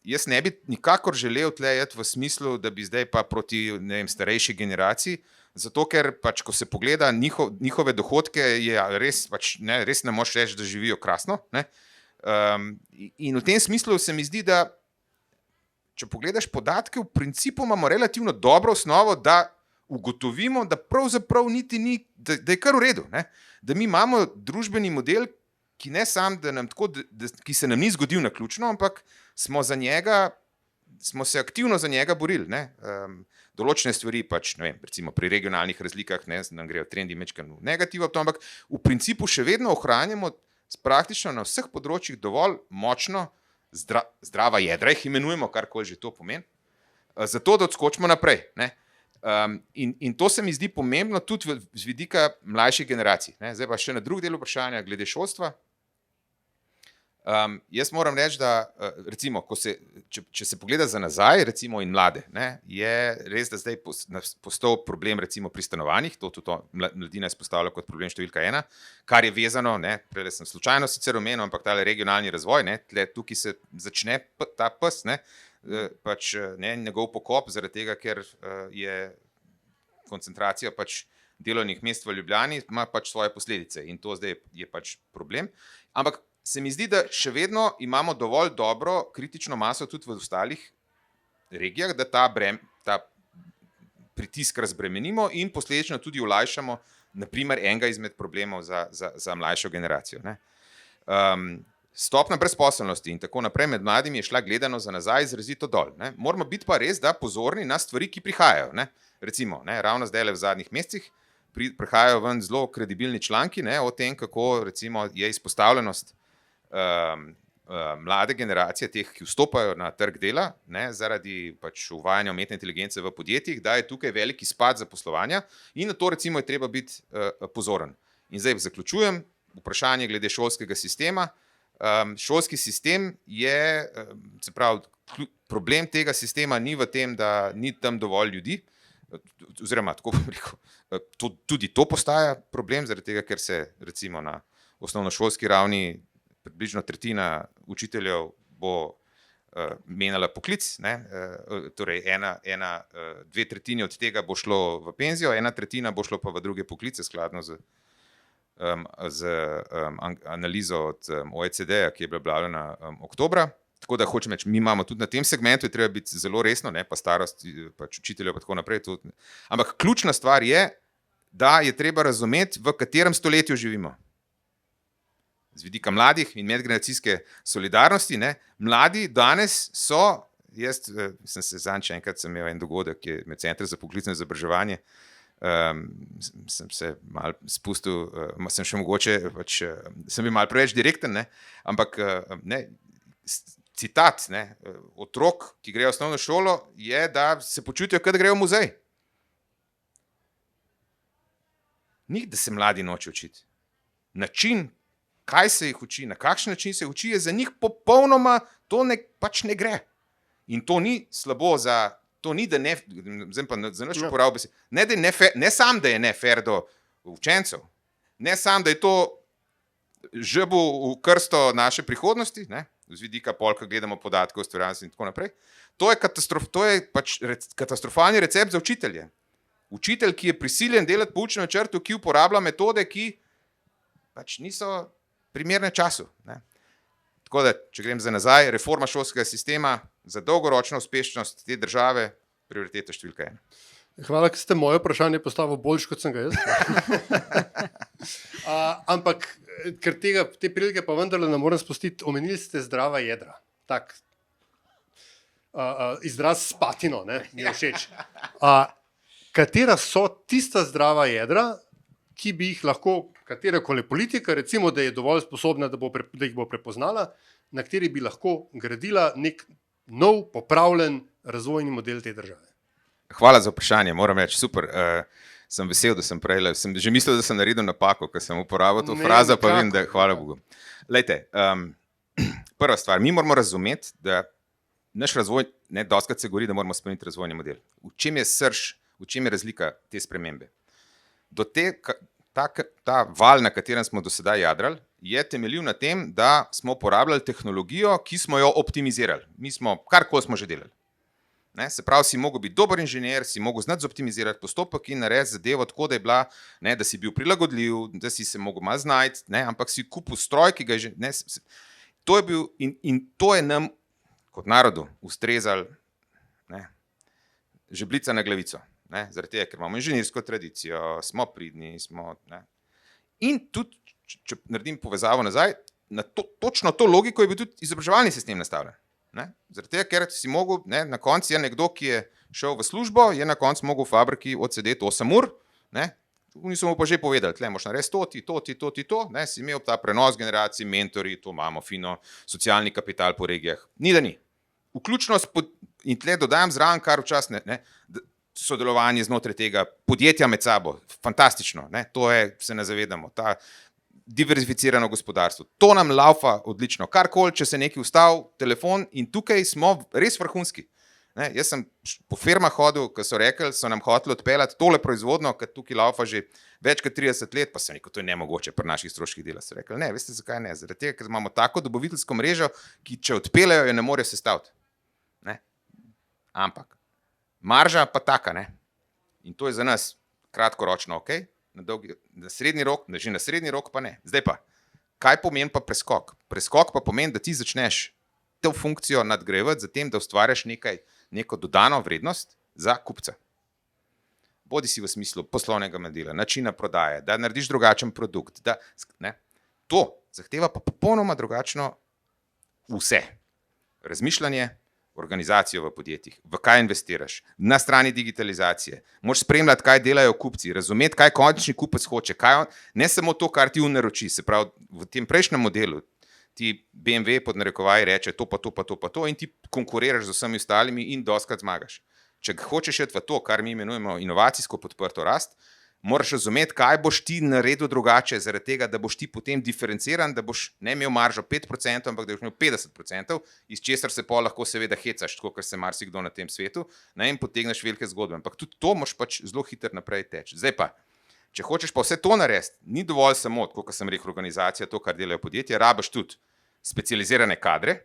jaz ne bi nikakor želel tlejati v smislu, da bi zdaj pa proti starejši generaciji, zato ker pač, ko se pogleda njihove dohodke, je res, res ne moš reči, da živijo krasno. In v tem smislu se mi zdi, da če pogledaš podatke, v principu imamo relativno dobro osnovo, da ugotovimo, da pravzaprav niti ni, da je kar v redu. Da mi imamo družbeni model, ki ne sam, ki se nam ni zgodil naključno, ampak smo se aktivno za njega borili. Določene stvari, recimo pri regionalnih razlikah, nam grejo trendi mečkano negativno, ampak v principu še vedno ohranjamo praktično na vseh področjih dovolj močno zdrava jedra, jih imenujemo, karkoli že to pomeni, zato da odskočimo naprej. In to se mi zdi pomembno tudi z vidika mlajših generacij. Zdaj pa še na drug del vprašanja glede šolstva. Jaz moram reči, da recimo, če se pogleda za nazaj, recimo in mlade, je res, da zdaj postal problem recimo pri stanovanjih, to tudi mladina izpostavlja kot problem številka 1, kar je vezano, prej sem slučajno sicer omenil, ampak tale regionalni razvoj, tukaj se začne ta pes, pač njegov pokop, zaradi tega, ker je koncentracija pač delovnih mest v Ljubljani, ima pač svoje posledice in to zdaj je pač problem. Ampak se mi zdi, da še vedno imamo dovolj dobro kritično maso tudi v ostalih regijah, da ta pritisk razbremenimo in posledično tudi olajšamo, naprimer, enega izmed problemov za mlajšo generacijo. Stopnja brezposelnosti in tako naprej med mladimi je šla gledano za nazaj izrazito dol. Moramo biti pa res, da pozorni na stvari, ki prihajajo. Recimo, ravno zdaj v zadnjih mesecih prihajajo ven zelo kredibilni članki o tem, kako recimo je izpostavljenost mlade generacije, teh, ki vstopajo na trg dela, zaradi pač uvajanja umetne inteligence v podjetjih, da je tukaj veliki izpad zaposlovanja in na to recimo je treba biti pozoren. In zdaj zaključujem vprašanje glede šolskega sistema. Šolski sistem je, se pravi, problem tega sistema ni v tem, da ni tam dovolj ljudi, oziroma tako bom rekel, tudi to postaja problem, zaradi tega, ker se recimo na osnovnošolski ravni približno tretjina učiteljev bo menjala poklic, ne? Torej dve tretjini od tega bo šlo v penzijo, ena tretjina bo šlo pa v druge poklice, skladno z analizo od OECD-ja, ki je bila objavljena oktobra. Tako da hočem reči, mi imamo tudi na tem segmentu, je treba biti zelo resno, ne, pa starost, pač učiteljev pa tako naprej. Tudi. Ampak ključna stvar je, da je treba razumeti, v katerem stoletju živimo. Z vidika mladih in medgeneracijske solidarnosti, ne, mladi danes so, jaz sem se zadnjič enkrat sem imel en dogodek, ki je med Centrom za poklicno izobraževanje, sem se malo spustil, sem še mogoče, pač, sem bil malo preveč direkten, ne, ampak ne, citat, ne, otrok, ki grejo v osnovno šolo, je, da se počutijo, kot grejo v muzej. Ni, da se mladi noče učiti. Način, kaj se jih uči, na kakšen način se uči, je za njih popolnoma, to pač ne gre. In to ni slabo za, to ni, da ne, zdaj pa za naš uporabo besed, ne sam, da je nefer do učencev, ne sam, da je to žebu v krsto naše prihodnosti, ne, z vidika polka gledamo podatke o ustvarjalnosti in tako naprej, to je pač katastrofalni recept za učitelje. Učitelj, ki je prisiljen delati po učnem načrtu, ki uporablja metode, ki pač niso primerne času. Ne. Tako da, če grem za nazaj, reforma šolskega sistema za dolgoročno uspešnost te države, prioriteta številka 1. Hvala, ker ste moje vprašanje postavili boljš, kot sem ga jaz. Ampak, ker te prilike pa vendarle ne morem spustiti, omenili ste zdrava jedra. Tak izraz s patino, ne, mi je všeč. Katera so tista zdrava jedra, ki bi jih lahko katerakoli politika, recimo, da je dovolj sposobna, da jih bo prepoznala, na kateri bi lahko gradila nek nov, popravljen razvojni model te države? Hvala za vprašanje, moram reči, super. Sem vesel, da sem prej, sem že mislil, da sem naredil napako, ker sem uporabil to frazo, pa vem, da hvala Bogu. Lejte, prva stvar, mi moramo razumeti, da naš razvoj, ne, dostikrat se govori, da moramo spremeniti razvojni model. V čem je srž, v čem je razlika te spremembe? Ta val, na katerem smo do sedaj jadrali, je temeljil na tem, da smo uporabljali tehnologijo, ki smo jo optimizirali. Mi smo, karkoli smo že delali. Ne, se pravi, si mogel biti dober inženir, si mogel znati zoptimizirati postopek in narediti zadevo tako, da je bila, ne, da si bil prilagodljiv, da si se mogel malo znajti, ne, ampak si kupil stroj, ki ga je že, ne, to je bil in to je nam kot narodu ustrezalo, ne, žebljica na glavico. Ne, zaradi tega, ker imamo inženirsko tradicijo, smo pridni, ne. In tudi, če naredim povezavo nazaj, na točno to logiko je bil tudi izobraževalni sistem nastavljen. Ne. Zaradi tega, ker si mogel, ne, na koncu je nekdo, ki je šel v službo, je na koncu mogel v fabriki odsedeti 8 ur, ne. Oni so mu pa že povedali, tle moš narediti to, ne, si imel ta prenos generacij, mentori, to imamo fino, socialni kapital po regijah. Ni da ni. Vključno in tle dodajam zraven, kar včasih ne, sodelovanje znotraj tega, podjetja med sabo, fantastično, ne, to je, se ne zavedamo, ta diverzificirano gospodarstvo, to nam laufa odlično, karkoli, če se neki ustavi telefon in tukaj smo res vrhunski. Ne, jaz sem po firmah hodil, ko so rekli, so nam hoteli odpeljati tole proizvodno, ker tukaj laufa že več kot 30 let, pa sem rekel, to je nemogoče pri naših stroških dela. So rekli, ne, veste zakaj ne, zaradi tega, ker imamo tako dobaviteljsko mrežo, ki če odpeljajo, jo ne morejo sestaviti. Ne, ampak marža pa taka, ne. In to je za nas kratkoročno, ok, na srednji rok, že na srednji rok pa ne. Zdaj pa, kaj pomeni pa preskok? Preskok pa pomeni, da ti začneš to funkcijo nadgrajevati za tem, da ustvarjaš neko dodano vrednost za kupca. Bodi si v smislu poslovnega modela, načina prodaje, da narediš drugačen produkt. Ne. To zahteva pa popolnoma drugačno vse. Razmišljanje, organizacijo v podjetjih, v kaj investiraš, na strani digitalizacije, moraš spremljati, kaj delajo kupci, razumeti, kaj končni kupec hoče, ne samo to, kar ti naroči, se pravi, v tem prejšnjem modelu ti BMW pod narekovaji reče to pa to in ti konkuriraš z vsemi ostalimi in dostikrat zmagaš. Če hočeš iti v to, kar mi imenujemo inovacijsko podprto rast, moraš razumeti, kaj boš ti naredil drugače, zaradi tega, da boš ti potem diferenciran, da boš ne imel maržo 5%, ampak da boš imel 50%, iz česar se pa lahko seveda hecaš, tako kot se marsikdo na tem svetu, ne, in potegneš velike zgodbe. Ampak tudi to moš pač zelo hitro naprej teči. Zdaj pa, če hočeš pa vse to narediti, ni dovolj samo, kot sem rekel, organizacija, to, kar delajo podjetja, rabiš tudi specializirane kadre.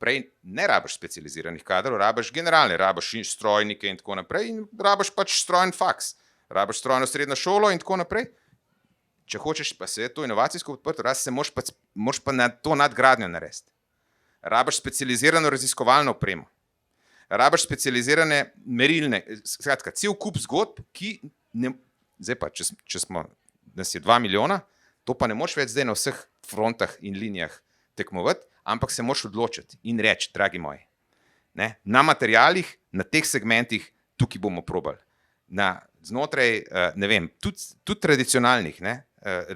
Prej ne rabiš specializiranih kadrov, rabiš generalne, rabiš strojnike in tako naprej, in rabiš pač strojen faks, rabiš strojno srednjo šolo in tako naprej. Če hočeš pa se to inovacijsko podprto, se moraš pa na to nadgradnjo narediti. Rabiš specializirano raziskovalno opremo, rabiš specializirane merilne, skratka, cel kup zgodb, ki ne, zdaj pa, če smo, nas je 2 milijona, to pa ne moš več zdaj na vseh frontah in linijah tekmovati, ampak se moraš odločiti in reči, dragi moji, ne, na materialih, na teh segmentih, tukaj bomo probali. Znotraj, ne vem, tudi tradicionalnih, ne,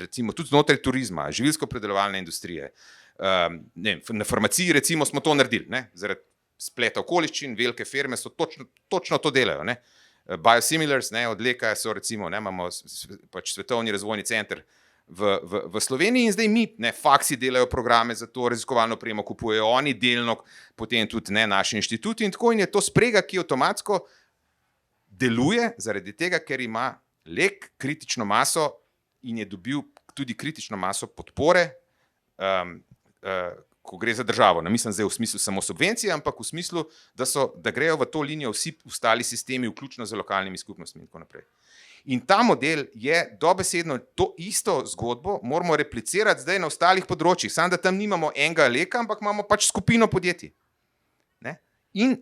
recimo tudi znotraj turizma, živilsko-predelovalne industrije, ne vem, na farmaciji recimo smo to naredili, ne, zaradi spleta okoliščin, velike firme so točno to delajo, ne. Biosimilars, ne, od Leka so recimo, ne, imamo pač svetovni razvojni center v Sloveniji in zdaj mi, ne, faksi delajo programe za to, raziskovalno opremo kupujejo oni, delno potem tudi ne, naši inštituti in tako, in je to sprega, ki avtomatsko deluje zaradi tega, ker ima Lek kritično maso in je dobil tudi kritično maso podpore, ko gre za državo. Ne mislim zdaj v smislu samo subvencije, ampak v smislu, da grejo v to linijo vsi ostali sistemi, vključno z lokalnimi skupnostmi in tako naprej. In ta model je dobesedno to isto zgodbo, moramo replicirati zdaj na ostalih področjih, samo da tam nimamo enega Leka, ampak imamo pač skupino podjetij. Ne? In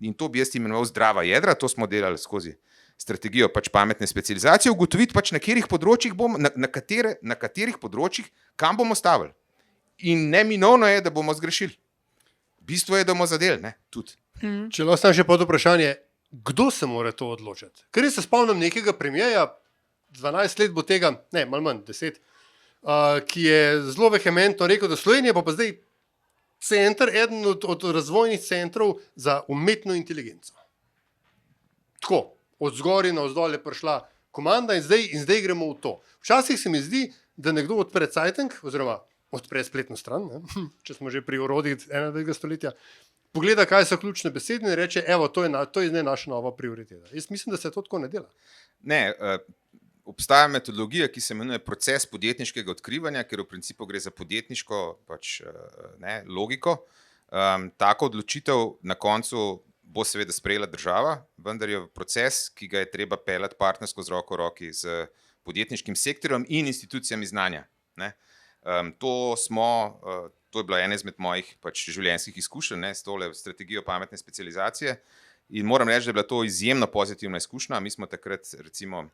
in to bi jaz imenoval zdrava jedra, to smo delali skozi strategijo pač pametne specializacije, ugotoviti pač na katerih področjih bomo, na katerih področjih, kam bomo stavili. In neminovno je, da bomo zgrešili. Bistvo je, da bomo zadeli, ne, tudi. Če lahko še pod vprašanje, kdo se mora to odločiti? Ker jaz se spomnim nekega premijeja, 12 let bo tega, ne, malo manj, 10, ki je zelo vehementno rekel, da Slovenija pa zdaj center, eden od razvojnih centrov za umetno inteligenco. Tako, od zgoraj na vzdolj je prišla komanda in zdaj gremo v to. Včasih se mi zdi, da nekdo odpre Cajteng, oziroma odpre spletno stran, ne, če smo že pri orodjih 21. stoletja, pogleda, kaj so ključne besede in reče, evo, to je zdaj naša nova prioriteta. Jaz mislim, da se to tako ne dela. Ne, obstaja metodologija, ki se imenuje proces podjetniškega odkrivanja, ker v principu gre za podjetniško pač, ne, logiko. Tako odločitev na koncu bo seveda sprejela država, vendar je proces, ki ga je treba peljati partnersko z roko v roki z podjetniškim sektorjem in institucijami znanja. Ne. To je bila ena izmed mojih pač življenjskih izkušenj, ne, s tole strategijo pametne specializacije in moram reči, da je bila to izjemno pozitivna izkušnja. Mi smo takrat, recimo,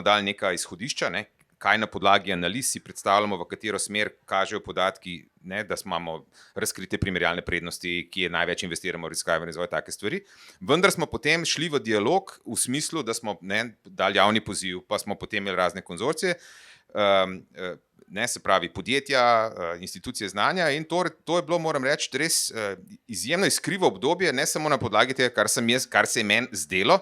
dali neka izhodišča, ne, kaj na podlagi analiz si predstavljamo, v katero smer kažejo podatki, ne, da imamo razkrite primerjalne prednosti, kje največ investiramo v raziskave in razvoj, take stvari. Vendar smo potem šli v dialog v smislu, da smo, ne, dali javni poziv, pa smo potem imeli razne konzorcije, ne, se pravi podjetja, institucije znanja in to je bilo, moram reči, res izjemno iskrivo obdobje, ne samo na podlagi tega, kar se je meni zdelo,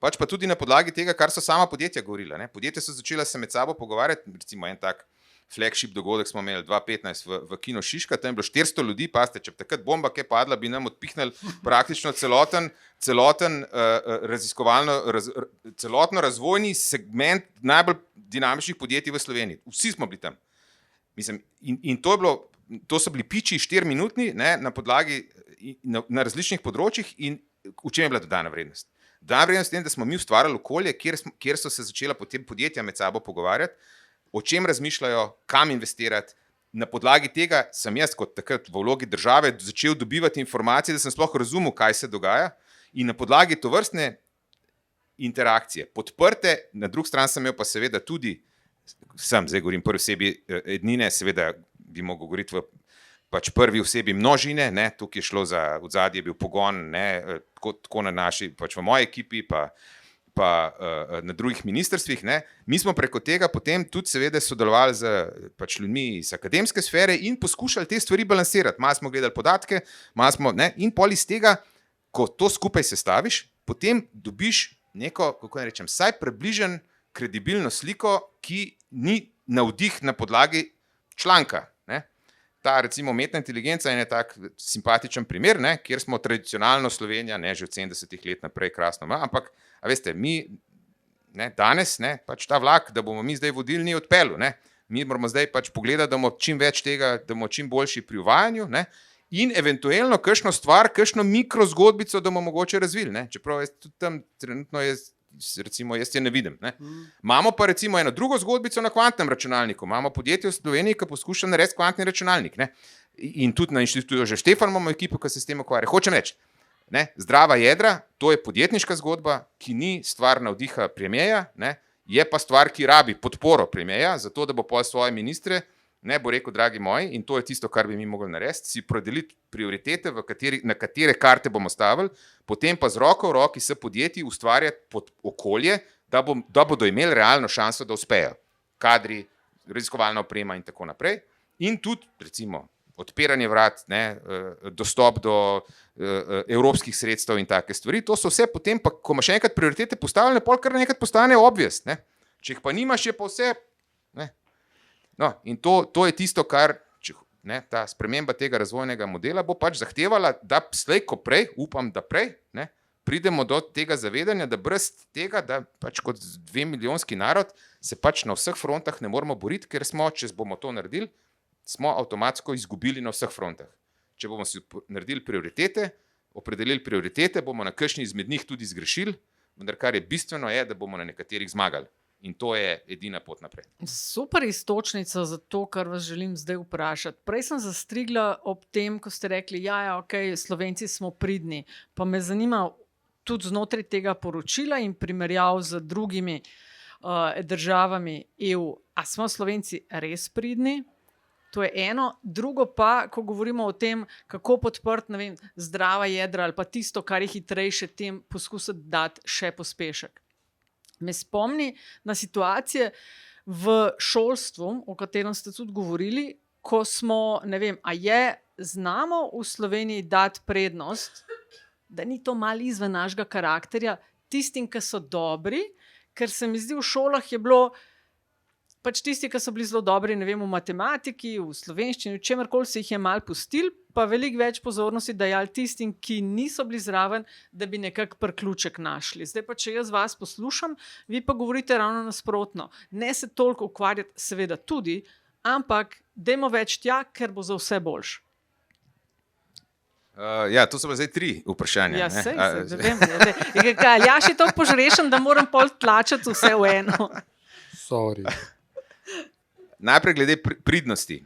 pač pa tudi na podlagi tega, kar so sama podjetja govorila. Ne. Podjetja so začela se med sabo pogovarjati, recimo en tak flagship dogodek smo imeli 2015 v Kino Šiška, tam je bilo 400 ljudi, pazite, če bi takrat bomba kaj padla, bi nam odpihnili praktično celoten celotno razvojni segment najbolj dinamičnih podjetij v Sloveniji. Vsi smo bili tam. Mislim, in to so bili piči 4-minutni, ne, na podlagi na različnih področjih in v čem je bila dodana vrednost. Dodana vrednost je, da smo mi ustvarjali okolje, kjer so se začela potem podjetja med sabo pogovarjati, o čem razmišljajo, kam investirati. Na podlagi tega sem jaz kot takrat v vlogi države začel dobivati informacije, da sem sploh razumel, kaj se dogaja in na podlagi tovrstne interakcije, podprte, na drugi strani sem imel pa seveda tudi zdaj govorim prvi osebi ednine, seveda bi mogel govoriti v pač prvi osebi množine, ne, tukaj je šlo za, v zadnji je bil pogon, ne, tako na naši, pač v moji ekipi, pa na drugih ministrstvih, ne. Mi smo preko tega potem tudi seveda sodelovali z pač ljudmi iz akademske sfere in poskušali te stvari balansirati. Malo smo gledali podatke, malo smo, ne, in pol iz tega, ko to skupaj sestaviš, potem dobiš neko, kako ne rečem, vsaj približen kredibilno sliko, ki ni navdih na podlagi članka. Ne? Ta recimo umetna inteligenca je tak simpatičen primer, ne? Kjer smo tradicionalno Slovenija, ne, že od 70 let naprej krasno, ampak a veste, mi ne, danes ne, pač ta vlak, da bomo mi zdaj vodilni odpelu, ne? Mi moramo zdaj pač pogledati, da bomo čim več tega, da bomo čim boljši pri uvajanju, ne? In eventualno kakšno stvar, kakšno mikrozgodbico, da bomo mogoče razvili, ne? Čeprav jaz tudi tam trenutno recimo jaz je ne vidim. Ne? Imamo pa recimo eno drugo zgodbico na kvantnem računalniku. Imamo podjetje v Sloveniji, ki poskuša narediti kvantni računalnik. Ne? In tudi na inštitutu že Štefan imamo ekipo, ki se s tem ukvarja. Hočem reči, ne? Zdrava jedra, to je podjetniška zgodba, ki ni stvar navdiha premierja, ne? Je pa stvar, ki rabi podporo premierja, zato da bo pol svoje ministre, ne, bo rekel, dragi moji, in to je tisto, kar bi mi mogli narediti, si prodeliti prioritete, na katere karte bomo stavili, potem pa z roko v roki s podjetji ustvarjati pod okolje, da bodo imeli realno šanso, da uspejo. Kadri, raziskovalna oprema in tako naprej. In tudi, recimo, odpiranje vrat, ne, dostop do evropskih sredstev in take stvari. To so vse potem, pa, ko imaš enkrat prioritete postavljene, pol kar nekaj postane obvious. Ne. Če jih pa nimaš, je pa vse... Ne. No, in to je tisto, kar ne, ta sprememba tega razvojnega modela bo pač zahtevala, da slej ko prej, upam, da prej, ne, pridemo do tega zavedanja, da brez tega, da pač kot 2-milijonski narod se pač na vseh frontah ne moramo boriti, ker smo, če bomo to naredili, smo avtomatsko izgubili na vseh frontah. Če bomo si naredili prioritete, opredelili prioritete, bomo na kakšni izmed njih tudi zgrešili, vendar kar je bistveno je, da bomo na nekaterih zmagali. In to je edina pot naprej. Super iztočnica za to, kar vas želim zdaj vprašati. Prej sem zastrigla ob tem, ko ste rekli, ok, Slovenci smo pridni. Pa me zanima tudi znotraj tega poročila in primerjav z drugimi državami EU. A smo Slovenci res pridni? To je eno. Drugo pa, ko govorimo o tem, kako podprti, ne vem, zdrava jedra ali pa tisto, kar je hitrejše, tem poskusiti dati še pospešek. Me spomni na situacije v šolstvu, o katerem ste tudi govorili, ko smo, ne vem, znamo v Sloveniji dati prednost, da ni to malo izven našega karakterja, tistim, ki so dobri, ker se mi zdi v šolah je bilo pač tisti, ki so bili zelo dobri, ne vem, v matematiki, v slovenščini, v čemerkoli se jih je malo pustil, pa veliko več pozornosti dajali tistim, ki niso bili zraven, da bi nekako priključek našli. Zdaj pa, če jaz vas poslušam, vi pa govorite ravno nasprotno. Ne se toliko ukvarjati, seveda tudi, ampak dajmo več tja, ker bo za vse boljš. To so pa zdaj 3 vprašanja. Ja, sej, vem. Aljaš je toliko požrešen, da moram pol tlačati vse v eno. Sorry. Najprej glede pridnosti.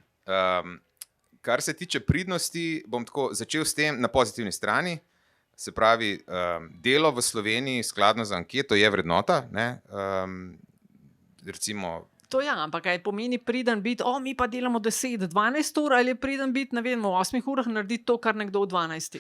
Kar se tiče pridnosti, bom tako začel s tem na pozitivni strani. Se pravi, delo v Sloveniji skladno z anketo je vrednota. Ne? Recimo... To ja, ampak kaj pomeni priden biti, mi pa delamo 10-12 ur, ali je priden biti, ne vem, v 8 urah narediti to, kar nekdo v 12.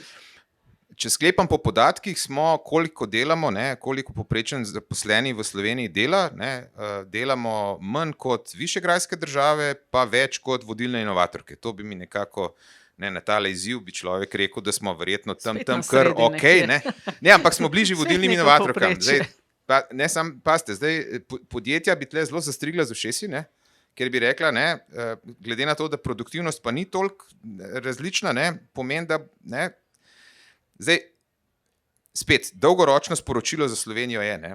Če sklepam po podatkih, smo, koliko delamo, ne, koliko povprečen zaposleni v Sloveniji dela, ne, delamo manj kot višegrajske države, pa več kot vodilne inovatorke. To bi mi nekako, ne, na tale izziv bi človek rekel, da smo verjetno tam kar ok, ne. Ne, ampak smo bližji vodilnim inovatorkam. Zdaj, ne, sam paste, zdaj podjetja bi tle zelo zastrigla z ušesi, ne, ker bi rekla, ne, glede na to, da produktivnost pa ni toliko različna, ne, pomeni, da ne. Zdaj, spet, dolgoročno sporočilo za Slovenijo je, ne,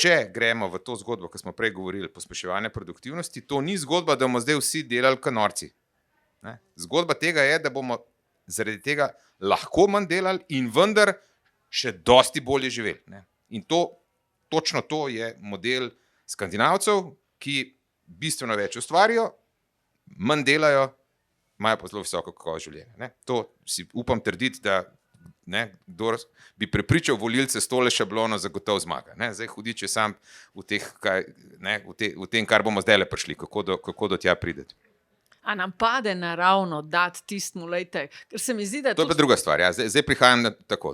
če gremo v to zgodbo, ko smo prej govorili, pospeševanje produktivnosti, to ni zgodba, da bomo zdaj vsi delali kot norci. Ne. Zgodba tega je, da bomo zaradi tega lahko manj delali in vendar še dosti bolje živeli. Ne. In točno to je model Skandinavcev, ki bistveno več ustvarijo, manj delajo, imajo pa zelo visoko kakovost življenja. Ne. To si upam trditi, da ne, kdo bi prepričal volilce s tole šablono, zagotovo zmaga. Ne. Zdaj hudiče sam v tem, kar bomo zdaj le prišli, kako do tja prideti. A nam pade naravno dati tistmu, lejte, ker se mi zdi, da... To je pa druga stvar, ja. Zdaj prihajam na tako.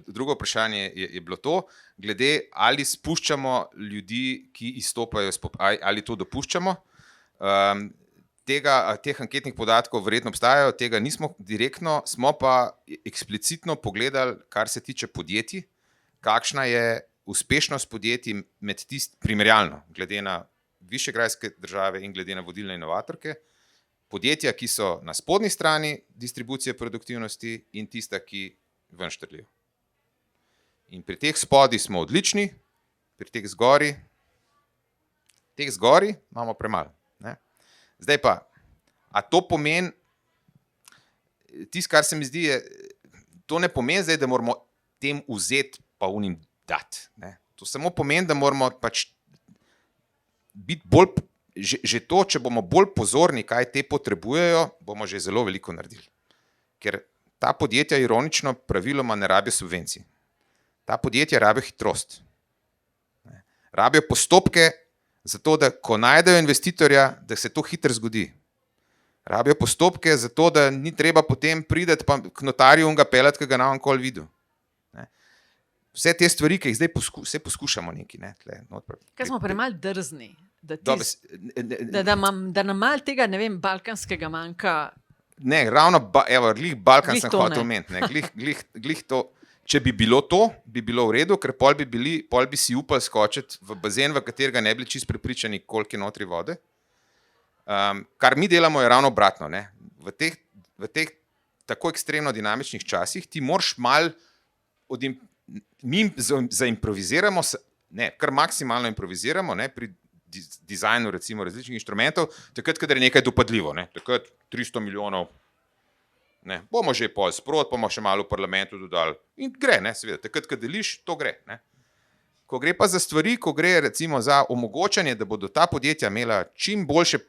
Drugo vprašanje je bilo to, glede ali spuščamo ljudi, ki izstopajo, ali to dopuščamo. Teh anketnih podatkov verjetno obstajajo, tega nismo direktno, smo pa eksplicitno pogledali, kar se tiče podjetij, kakšna je uspešnost podjetij med primerjalno, glede na višegrajske države in glede na vodilne inovatorke, podjetja, ki so na spodnji strani distribucije produktivnosti in tista, ki ven štrlijo. In pri teh spodaj smo odlični, pri teh zgori imamo premalo. Ne? Zdaj pa, a to pomeni, tisto, kar se mi zdi, to ne pomeni zdaj, da moramo tem vzeti pa unim dati. Ne? To samo pomeni, da moramo pač biti bolj, že to, če bomo bolj pozorni, kaj te potrebujejo, bomo že zelo veliko naredili. Ker ta podjetja ironično praviloma ne rabijo subvencij. Ta podjetja rabijo hitrost. Rabijo postopke, zato da ko najdejo investitorja, da se to hitro zgodi. Rabijo postopke, zato da ni treba potem priti pa k notarju in ga peljati, ki ga na onkoli videl. Vse te stvari, ki jih zdaj poskušamo neki. Kaj smo premalo drzni? Da nam malo tega, ne vem, balkanskega manjka. Ne, ravno glih Balkan Glih sem to, hotel omeniti. Glih to. Če bi bilo to, bi bilo v redu, ker pol bi si upali skočiti v bazen, v katerega ne bi bili čisto prepričani, koliko je notri vode. Kar mi delamo, je ravno obratno. Ne? V teh tako ekstremno dinamičnih časih ti moraš malo mi zaimproviziramo, kar maksimalno improviziramo, ne, pri dizajnu recimo različnih inštrumentov, takrat, kadar je nekaj dopadljivo, ne, takrat 300 milijonov, ne, bomo že pol sprot, bomo še malo v parlamentu dodali in gre, ne, seveda, takrat, kad deliš, to gre, ne. Ko gre pa za stvari, ko gre recimo za omogočanje, da bodo ta podjetja imela čim boljše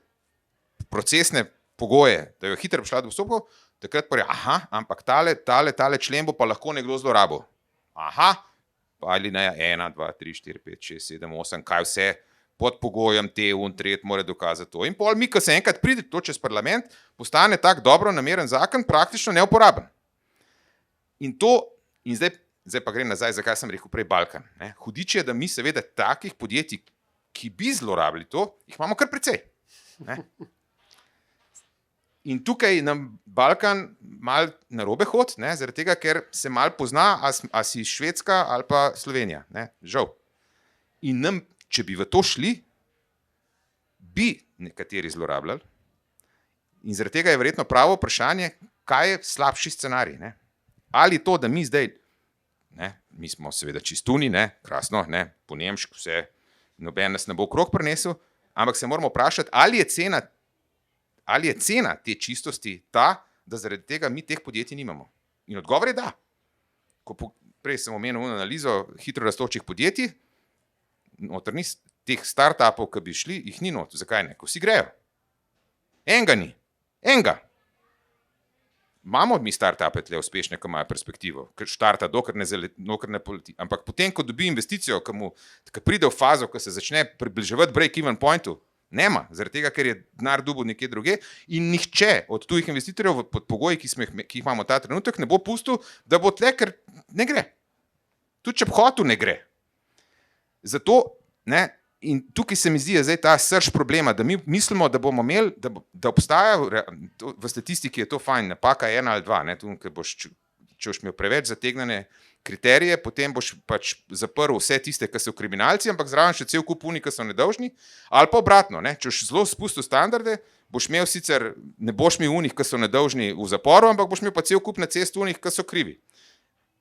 procesne pogoje, da jo hitro prišla do postopkov, takrat pa je, ampak tale člen bo pa lahko nekdo zlorabil. Ali ne, 1, 2, 3, 4, 5, 6, 7, 8, kaj vse, pod pogojem tret mora dokazati to. In pol mi, ko se enkrat pride to čez parlament, postane tak dobro nameren zakon praktično neuporaben. In zdaj pa grem nazaj, zakaj sem rekel prej Balkan. Ne? Hudič je, da mi seveda takih podjetij, ki bi zlorabili to, jih imamo kar precej. Ne? In tukaj nam Balkan malo narobe hod, zaradi tega, ker se malo pozna, a si Švedska ali pa Slovenija. Ne? Žal. In nam, če bi v to šli, bi nekateri zlorabljali. In zaradi tega je verjetno pravo vprašanje, kaj je slabši scenarij. Ne? Ali to, da mi zdaj, mi smo seveda čistuni, krasno, po nemško vse, noben nas ne bo okrog prinesel, ampak se moramo vprašati, ali je cena te čistosti ta, da zaradi tega mi teh podjetij nimamo. In odgovor je da. Prej sem omenil analizo hitro rastočih podjetij, noter ni teh startupov, ki bi šli, jih ni noter. Zakaj ne? Ko vsi grejo. Enega. Imamo mi startupe tle uspešne, ki imajo perspektivo, ker štarta, dokler ne poleti. Ampak potem, ko dobi investicijo, ki pride v fazo, ko se začne približevati break-even pointu, nema, zaradi tega, ker je denar dobil nekje druge in nihče od tujih investitorjev pod pogoji, ki jih imamo ta trenutek, ne bo pustil, da bo tle, ker ne gre. Tudi če bi hotel, ne gre. Zato, in tukaj se mi zdi zdaj ta srž problema, da mi mislimo, da bomo imeli, da obstaja, v statistiki je to fajn, napaka 1 ali 2, tu, ker če boš imel preveč zategnjene kriterije, potem boš pač zaprl vse tiste, ki so kriminalci, ampak zraven še cel kup unih, ki so nedolžni, ali pa obratno, če boš zelo spustil standarde, boš imel sicer, ne boš imel unih, ki so nedolžni v zaporu, ampak boš imel pa cel kup na cestu unih, ki so krivi.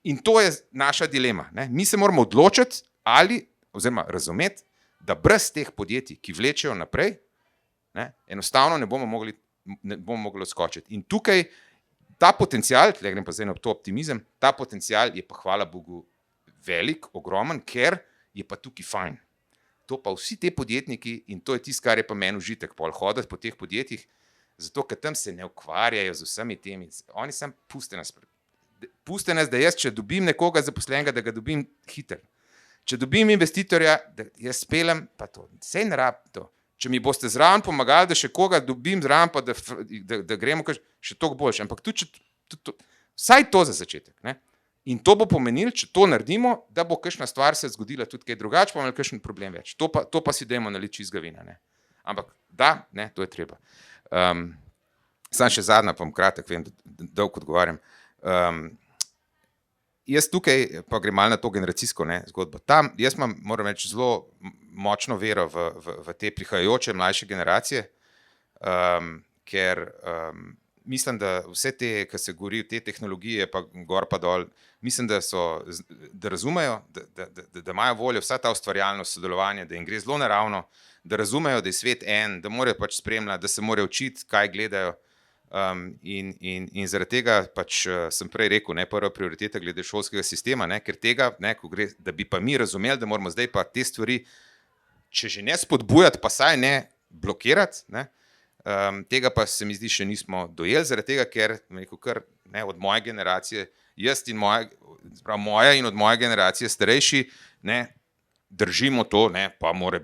In to je naša dilema. Mi se moramo odločiti oziroma razumeti, da brez teh podjetij, ki vlečejo naprej, enostavno ne bomo mogli odskočiti. In tukaj ta potencial, tle grem pa zdaj na to optimizem, ta potencial je pa hvala Bogu velik, ogromen, ker je pa tukaj fajn. To pa vsi te podjetniki, in to je tisto, kar je pa meni užitek, pol hoditi po teh podjetjih, zato ker tam se ne ukvarjajo z vsemi temi. Oni sam puste nas, da jaz, če dobim nekoga zaposlenega, da ga dobim hiter. Če dobim investitorja, da jaz spelem, pa to, sej ne rab to. Če mi boste zraven pomagali, da še koga dobim zraven, pa da gremo še toliko boljše. Ampak tudi, vsaj to za začetek. In to bo pomenilo, če to naredimo, da bo kakšna stvar se zgodila tudi kaj drugače, pa imeli kakšen problem več. To pa si dajmo naliti čistega vina. Ampak da, to je treba. Sam še zadnja, pa kratek, vem, da dolgo odgovarjam. jaz tukaj pa grem malo na to generacijsko zgodbo. Tam jaz moram reči, zelo močno vero v te prihajajoče mlajše generacije, ker mislim, da vse te, ki se govori o te tehnologije, pa gor pa dol, mislim, da razumejo, da imajo voljo vsa ta ustvarjalnost, sodelovanje, da jim gre zelo naravno, da razumejo, da je svet en, da morajo pač spremljati, da se morajo učiti, kaj gledajo. In zaradi tega pač sem prej rekel, prva prioriteta glede šolskega sistema, ker tega, ko gre, da bi pa mi razumeli, da moramo zdaj pa te stvari, če že ne spodbujati, pa saj ne blokirati, tega pa se mi zdi še nismo dojeli, zaradi tega, ker kar, od moje generacije, moja in od moje generacije starejši, držimo to, pa mora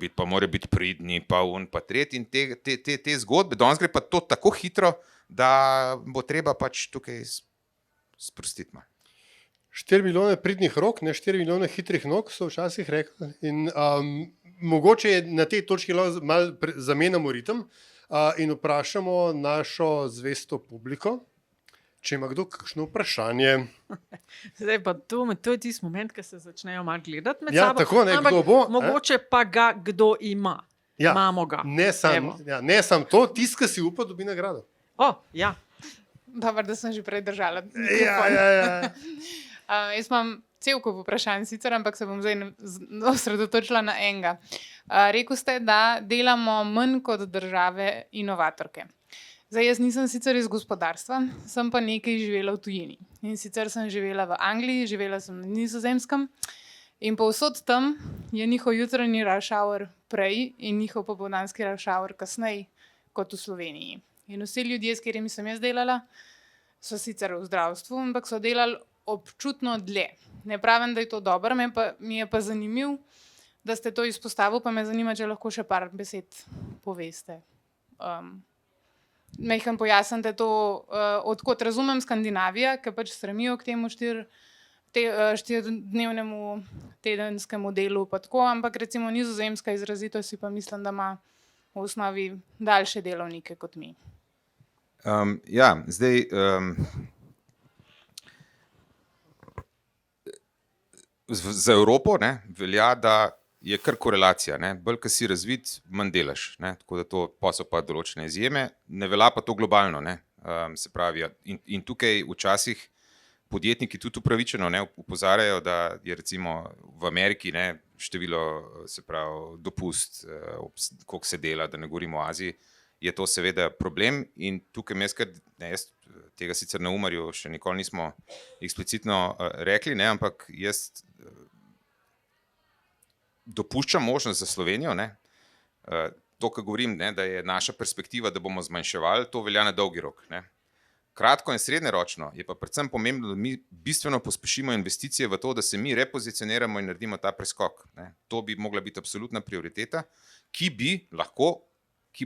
biti pridni, pa pa tretji in te zgodbe, danes gre pa to tako hitro, da bo treba pač tukaj sprostiti malo. 4 milijone pridnih rok, ne 4 milijone hitrih nog, so včasih rekli. In mogoče je na tej točki malo zamenjamo ritem in vprašamo našo zvesto publiko, če ima kdo kakšno vprašanje. Zdaj pa to je tisti moment, ko se začnejo malo gledati med Ja, sabo. tako, kdo bo. Mogoče pa ga kdo ima. Ja, Imamo ga. Ne sam to, tisti, ki si upa, dobi nagrado. Ja. Dobro, da sem že prej držala. Ja. Jaz imam cel kup vprašanj sicer, ampak se bom zdaj osredotočila na enega. Rekel ste, da delamo manj kot države inovatorke. Zdaj, jaz nisem sicer iz gospodarstva, sem pa nekaj živela v tujini. In sicer sem živela v Angliji, živela sem na Nizozemskem in povsod tam je njihov jutranji rush hour prej in njihov popoldanski rush hour kasneje kot v Sloveniji. In vsi ljudje, s katerimi sem jaz delala, so sicer v zdravstvu, ampak so delali občutno dlje. Ne pravim, da je to dobro, mi je pa zanimiv, da ste to izpostavili, pa me zanima, če lahko še par besed poveste. Mejhen pojasnite to, odkot razumem Skandinavija, ki pač stremijo k temu 4-dnevnemu tedenskemu delu, pa tako, ampak recimo Nizozemska izrazito si pa mislim, da ima v osnovi daljše delovnike kot mi. Zdaj za Evropo velja, da je kar korelacija, bolj, ko si razvit, manj delaš, tako da to pa so pa določene izjeme, ne velja pa to globalno, se pravi, in tukaj včasih podjetniki tudi upravičeno opozarjajo, da je recimo v Ameriki število, se pravi, dopust, koliko se dela, da ne govorimo o Aziji, je to seveda problem in tukaj jaz tega sicer na Umarju še nikoli nismo eksplicitno rekli, ampak jaz dopuščam možnost za Slovenijo, to, kar govorim, da je naša perspektiva, da bomo zmanjševali, to velja na dolgi rok. Kratko in srednjeročno je pa predvsem pomembno, da mi bistveno pospešimo investicije v to, da se mi repozicioniramo in naredimo ta preskok. To bi mogla biti absolutna prioriteta, ki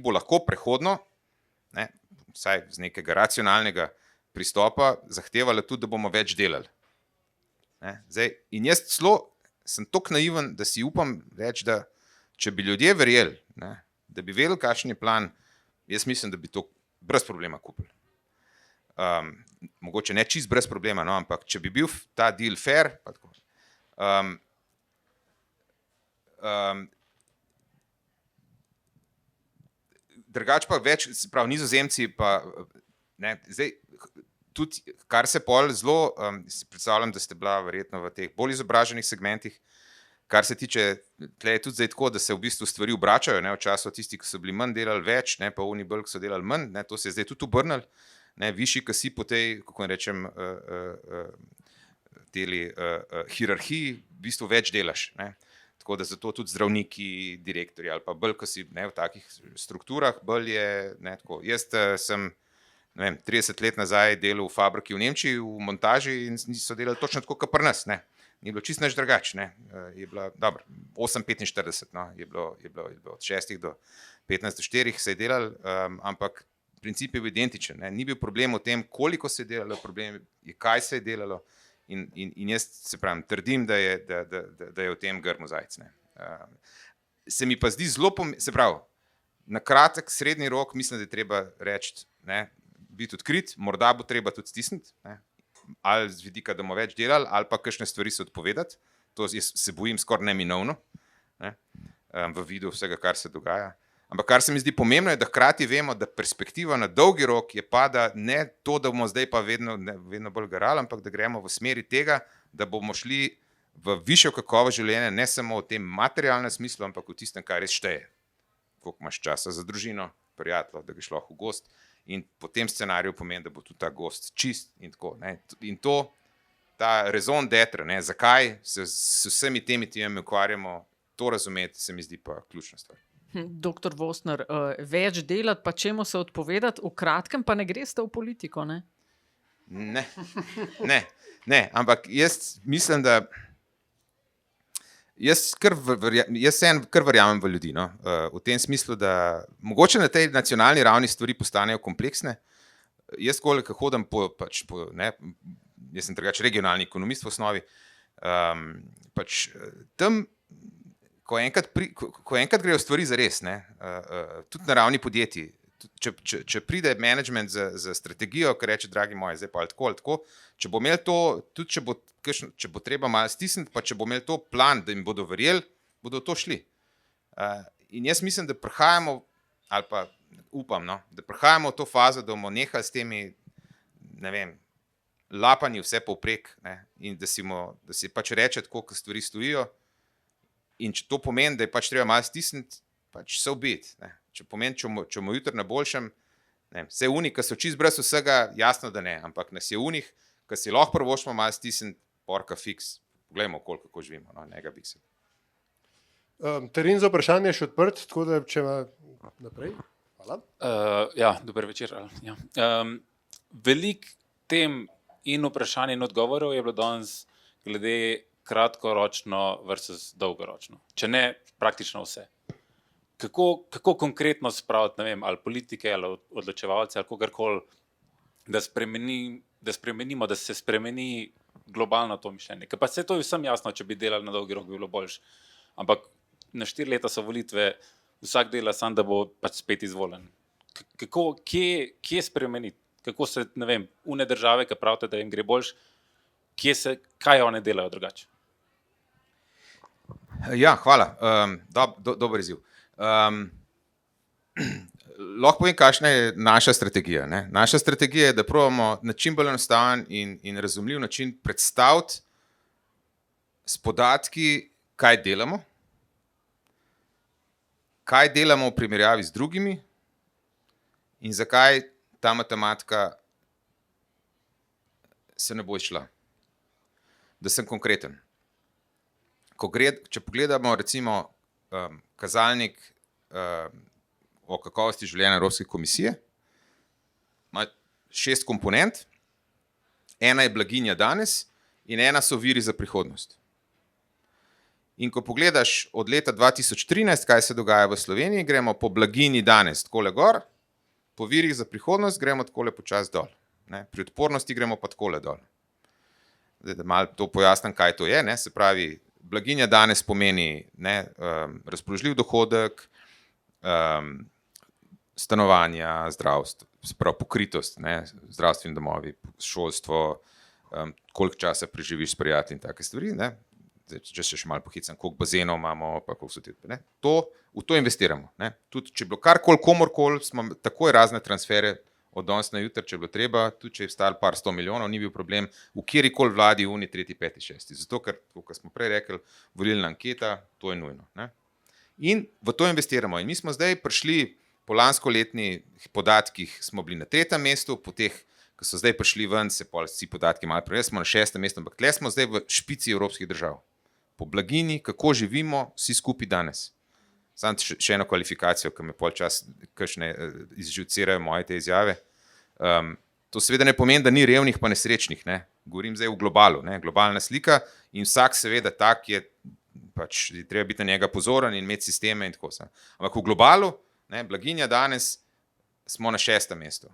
bo lahko prehodno, vsaj z nekega racionalnega pristopa, zahtevala tudi, da bomo več delali. In jaz sem toliko naiven, da si upam reči, da če bi ljudje verjeli, da bi vedeli, kakšen je plan, jaz mislim, da bi to brez problema kupili. Mogoče ne čist brez problema, ampak če bi bil ta deal fair, pa tako. Drugače pa več, se pravi, Nizozemci pa, zdaj, tudi, kar se pol zelo, si predstavljam, da ste bila verjetno v teh bolj izobraženih segmentih, kar se tiče, tle je tudi zdaj tako, da se v bistvu stvari obračajo, v času tisti, ki so bili manj delali več, pa oni bolj, ki so delali manj, to se je zdaj tudi obrnili, višji, ki si po tej, kako rečem, teli hierarhiji, v bistvu več delaš, tako da zato tudi zdravniki, direktorji ali pa bolj, ki si v takih strukturah, bolj je, tako, jaz sem 30 let nazaj delal v fabriki v Nemčiji, v montaži in so delali točno tako, kot pri nas, ni bilo čisto nič drugače, je bila, dobro, 8:45, je bilo od 6 do 15 do 4 se je delal, ampak princip je bil identičen, ni bil problem v tem, koliko se je delalo, problem je, kaj se je delalo in jaz se pravim, trdim, da je v tem grmu zajec. Se mi pa zdi zelo pomembno, se pravi, na kratek, srednji rok mislim, da je treba reči, biti odkrit, morda bo treba tudi stisniti, ali z vidika, da bomo več delali, ali pa kakšne stvari se odpovedati. To jaz se bojim skoraj neminovno, ne, v vidu vsega, kar se dogaja. Ampak kar se mi zdi pomembno, je, da hkrati vemo, da perspektiva na dolgi rok je pa, da ne to, da bomo zdaj pa vedno bolj garali, ampak da gremo v smeri tega, da bomo šli v višjo kakovost življenja, ne samo v tem materialnem smislu, ampak v tistem, kar res šteje. Koliko imaš časa za družino, prijateljev, da greš lahko v gost. In po tem scenariju pomeni, da bo tudi ta gost čist in tako. Ne. In to, ta raison d'être, ne, zakaj se s vsemi temi temami ukvarjamo, to razumeti, se mi zdi pa ključna stvar. Doktor Vosner, več delati, pa čemu se odpovedati, v kratkem pa ne greste v politiko, ne? Ne, ampak jaz mislim, da jaz kar verjamem v ljudi, no? V tem smislu, da mogoče na tej nacionalni ravni stvari postanejo kompleksne. Jaz koliko hodim jaz sem drugače regionalni ekonomist v osnovi, tam, ko enkrat grejo stvari zares, ne, tudi na ravni podjetij, če pride management za strategijo, ki reče, dragi moji, zdaj pa tako ali tako, če bo imel to, tudi če bo treba malo stisniti, pa če bo imel to plan, da jim bodo verjeli, bodo to šli. In jaz mislim, da prihajamo, ali pa upam, no, da prihajamo v to fazo, da bomo nehali s temi, ne vem, lapanji vse povprek, ne, in da si pač reče tako, ko stvari stojijo. In če to pomeni, da je pač treba malo stisniti, pač so biti. Če pomeni, če bomo jutri na boljšem, vse unih, ki so čist brez vsega, jasno, da ne, ampak nas je unih, ki si lahko prvošmo malo stisniti, porka fiks, poglejmo, kako živimo, no, nega bi se. Teren za vprašanje je še odprt, tako da če ima naprej. Hvala. Dober večer. Ja. Veliko tem in vprašanj in odgovorov je bilo danes glede kratkoročno versus dolgoročno. Če ne, praktično vse. Kako konkretno spraviti, ne vem, ali politike, ali odločevalce, ali kogarkoli, da spremenimo, da se spremeni globalno to mišljenje. Ker pa se to je vsem jasno, če bi delali na dolgi rok, bi bilo boljše. Ampak na 4 leta so volitve, vsak dela sam, da bo pač spet izvoljen. Kje spremeniti? Kako se, ne vem, une države, ki pravite, da jim gre boljše, kaj one delajo drugače? Ja, hvala. Dober izziv. Lahko povem, kakšna je naša strategija. Ne? Naša strategija je, da probamo na čim bolj enostaven in razumljiv način predstaviti s podatki, kaj delamo v primerjavi z drugimi in zakaj ta matematika se ne bo izšla. Da sem konkreten. Če pogledamo recimo kazalnik o kakovosti življenja Evropske komisije, ima 6 komponent, ena je blaginja danes in ena so viri za prihodnost. In ko pogledaš od leta 2013, kaj se dogaja v Sloveniji, gremo po blaginji danes takole gor, po virih za prihodnost gremo takole počasi dol. Ne? Pri odpornosti gremo pa takole dol. Da malo to pojasnim, kaj to je. Ne? Se pravi, blaginja danes pomeni razpoložljiv dohodek, stanovanja, zdravstvo, se pravi pokritost, ne? Zdravstveni domovi, šolstvo, koliko časa preživiš s prijatelji in take stvari. Ne? Če se še malo pohicam, koliko bazenov imamo, pa koliko so te. V to investiramo. Ne? Tudi če je bilo karkoli, komorkoli, smo takoj razne transfere od danes na jutri, če je bilo treba, tudi če je stal par 100 milijonov, ni bil problem v kjerikoli vladi, uni, 3., 5., 6. Zato, ker, kot smo prej rekli, volilna anketa, to je nujno. Ne? In v to investiramo. In mi smo zdaj prišli, po lanskoletnih podatkih smo bili na 3. mestu, po teh, ki so zdaj prišli ven, se vsi podatki malo prej, smo na 6. mestu, ampak tle smo zdaj v špici evropskih držav. Po blaginji, kako živimo vsi skupaj danes. Sam še eno kvalifikacijo, ki me pol čas izživcirajo moje te izjave. To seveda ne pomeni, da ni revnih pa nesrečnih. Ne? Govorim zdaj v globalu, ne? Globalna slika in vsak seveda tak je, pač treba biti na njega pozoren in imeti sisteme in tako se. Ampak v globalu, ne, blaginja danes smo na 6. mestu.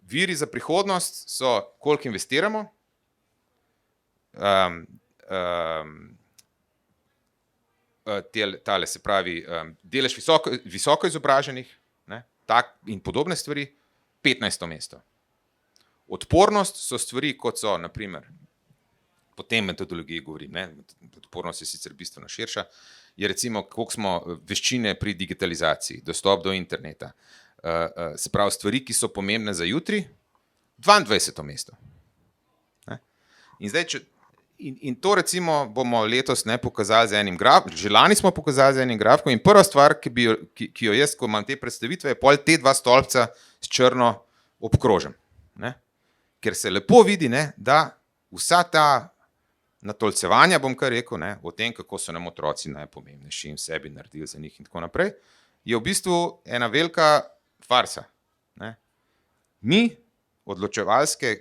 Viri za prihodnost so, koliko investiramo, tale se pravi delež visoko izobraženih, ne, tak in podobne stvari, 15. mesto. Odpornost so stvari, kot so, naprimer, po tem metodologiji govorim, ne, odpornost je sicer bistveno širša, je recimo, koliko smo veščine pri digitalizaciji, dostop do interneta, se pravi stvari, ki so pomembne za jutri, 22. mesto. Ne? In zdaj, in to recimo bomo letos pokazali z enim grafom, že lani smo pokazali z enim grafom in prva stvar, ki jo jaz, ko imam te predstavitve, je pol te dva stolpca s črno obkrožem. Ne? Ker se lepo vidi, ne, da vsa ta natolcevanja, bom kar rekel, ne, o tem, kako so nam otroci najpomembnejši in sebi naredili za njih in tako naprej, je v bistvu ena velika farsa. Ne. Mi, odločevalske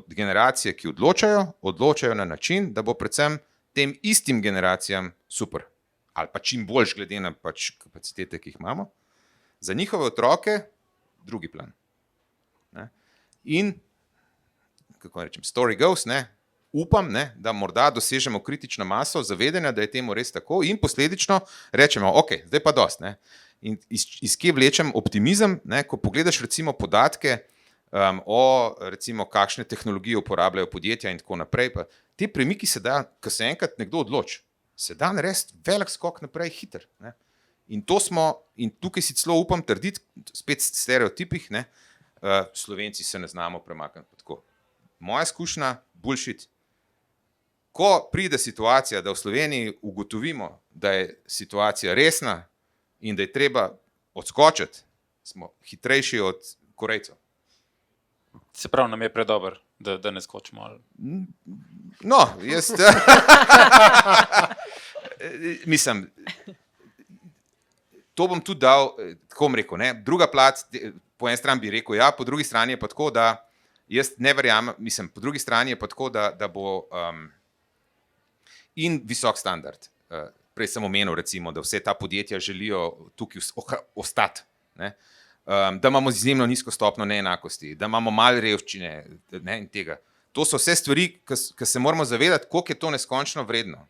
generacije, ki odločajo na način, da bo predvsem tem istim generacijam super. Ali pa čim boljš glede na pač kapacitete, ki jih imamo. Za njihove otroke drugi plan. Ne. In, kako rečem, story goes, ne, upam, ne, da morda dosežemo kritično maso zavedanja, da je temu res tako in posledično rečemo, ok, zdaj pa dost. Ne. In iz kje vlečem optimizem, ne, ko pogledaš recimo podatke o recimo kakšne tehnologije uporabljajo podjetja in tako naprej, pa te premiki se da, ko se enkrat nekdo odloči, se da narediti velik skok naprej hiter. Ne. In tukaj si celo upam trditi, spet stereotipih, ne, Slovenci se ne znamo premakniti tako. Moja izkušnja, bullshit. Ko pride situacija, da v Sloveniji ugotovimo, da je situacija resna in da je treba odskočiti, smo hitrejši od Korejcev. Se pravi, nam je predober, da ne skočimo. Ali... No, jaz... Mislim, to bom tudi dal, tako bom rekel, ne? Druga plat, po eni strani bi rekel ja, po drugi strani je pa tako, da jaz ne verjamem, mislim, po drugi strani je pa tako, da bo in visok standard. Prej sem omenil, recimo, da vse ta podjetja želijo tukaj ostati, ne? Da imamo izjemno nizko stopnjo neenakosti, da imamo malo revščine, ne, in tega. To so vse stvari, ki se moramo zavedati, koliko je to neskončno vredno.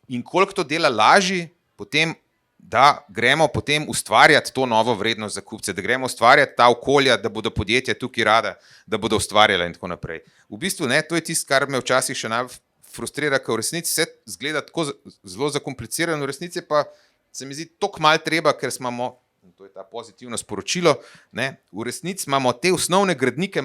In koliko to dela lažje, potem, da gremo potem ustvarjati to novo vrednost za kupce, da gremo ustvarjati ta okolja, da bodo podjetja tukaj rada, da bodo ustvarjala in tako naprej. V bistvu, ne, to je tisto, kar me včasih še najbolj frustrira, ker v resnici vse zgleda tako zelo zakomplicirano, v resnici pa se mi zdi toliko malo treba, ker imamo, to je ta pozitivno sporočilo, ne, v resnici imamo te osnovne gradnike,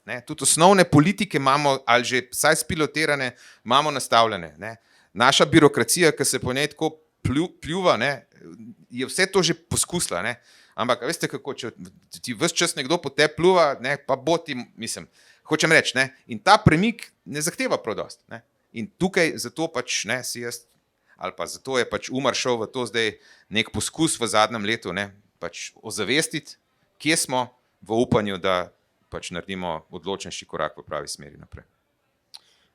ne, tudi osnovne politike imamo, ali že vsaj spilotirane, imamo nastavljene. Ne. Naša birokracija, ki se po njej tako pljuva, ne, je vse to že poskusila. Ne. Ampak veste kako, če ti ves čas nekdo po te pljuva, ne, pa bo ti, mislim, hočem reči, ne, in ta premik ne zahteva prodost. Ne. In tukaj zato pač ne, si jaz, ali pa zato je pač Umar šel v to zdaj nek poskus v zadnjem letu, ne, pač ozavestiti, kje smo, v upanju, da pač naredimo odločnejši korak v pravi smeri naprej.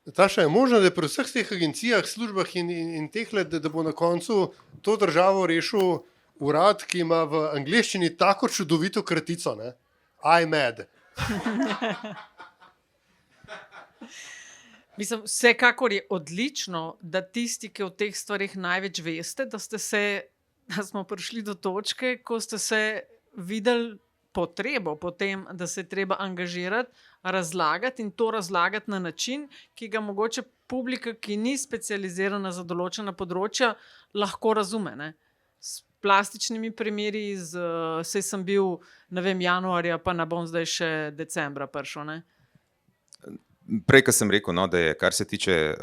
Nataša, je možno, da je pri vseh teh agencijah, službah in tehle, da bo na koncu to državo rešil urad, ki ima v angleščini tako čudovito kratico, ne? IMAD. Mislim, vsekakor je odlično, da tisti, ki o teh stvarih največ veste, da smo prišli do točke, ko ste se videli potrebo po tem, da se je treba angažirati, razlagati in to razlagati na način, ki ga mogoče publika, ki ni specializirana za določena področja, lahko razume. Ne? S plastičnimi primeri, saj sem bil, ne vem, januarja, pa ne bom zdaj še decembra prišel, ne? Prej, ko sem rekel, no, da je, kar se tiče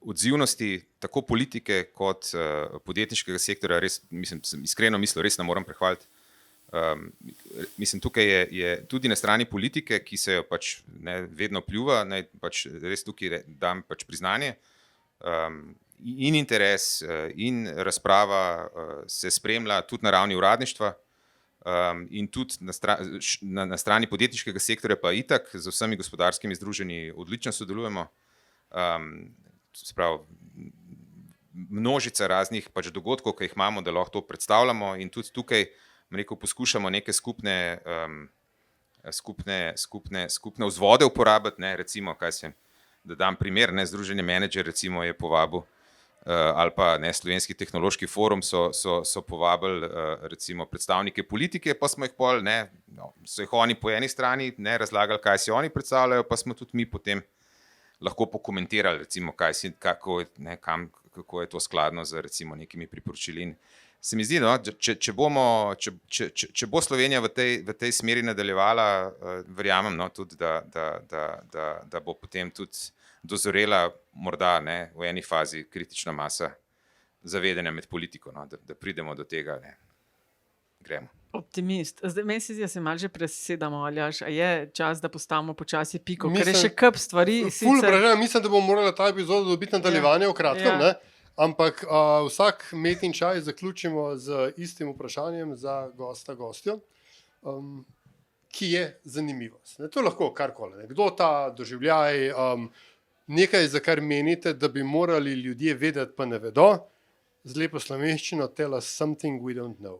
odzivnosti tako politike kot podjetniškega sektorja, res, mislim, iskreno mislil, res ne moram prehvaliti. Mislim, tukaj je tudi na strani politike, ki se jo pač ne, vedno pljuva, ne, pač res tukaj dam pač priznanje, in interes in razprava se spremlja tudi na ravni uradništva, in tudi na strani podjetniškega sektorja pa itak z vsemi gospodarskimi združenji odlično sodelujemo. Se pravi, množica raznih pač dogodkov, ki jih imamo, da lahko to predstavljamo, in tudi tukaj rekel, poskušamo neke skupne vzvode uporabiti, ne, recimo, da dam primer, ne, Združenje Menedžer recimo je povabil, ali pa ne, Slovenski tehnološki forum so povabili recimo predstavnike politike, pa smo jih pol, ne, no, so jih oni po eni strani ne razlagali, kaj si oni predstavljajo, pa smo tudi mi potem lahko pokomentirali, recimo, kako je to skladno z recimo nekimi priporočili. In se mi zdi, no, če bo Slovenija v tej smeri nadaljevala, verjamem, no, tudi, da bo potem tudi dozorela morda ne, v eni fazi kritična masa zavedanja med politiko, no, da pridemo do tega, ne, gremo. Optimist. Zdaj, meni se zdi, da se malo že presedamo, Aljaž, a je čas, da postavimo počasi piko, ker je Mislim- še kup stvari. Mislim, da bomo morali ta epizoda dobiti nadaljevanje v kratkem, Ja. ne? Ampak vsak metin čaj zaključimo z istim vprašanjem za gostjo, ki je zanimivost. Ne? To je lahko karkoli. Kdo ta doživljaj, nekaj, za kar menite, da bi morali ljudje vedeti, pa ne vedo, z lepo slovenščino, tell us something we don't know.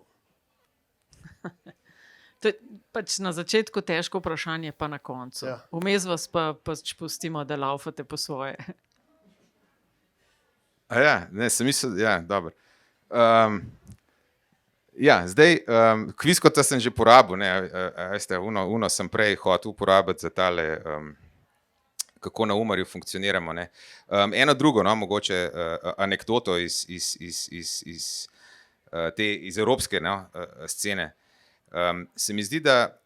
To je pač na začetku težko vprašanje, pa na koncu. Ja. Vmes vas pa pač pustimo, da laufate po svoje. Ja, ne, sem mislil, ja, dobro. Ja, zdaj, kviskota sem že porabil, ne, veste, uno sem prej hotel uporabiti za tale, kako na Umarju funkcioniramo, ne. Eno drugo, no, mogoče anekdoto iz evropske, no, scene. Se mi zdi, da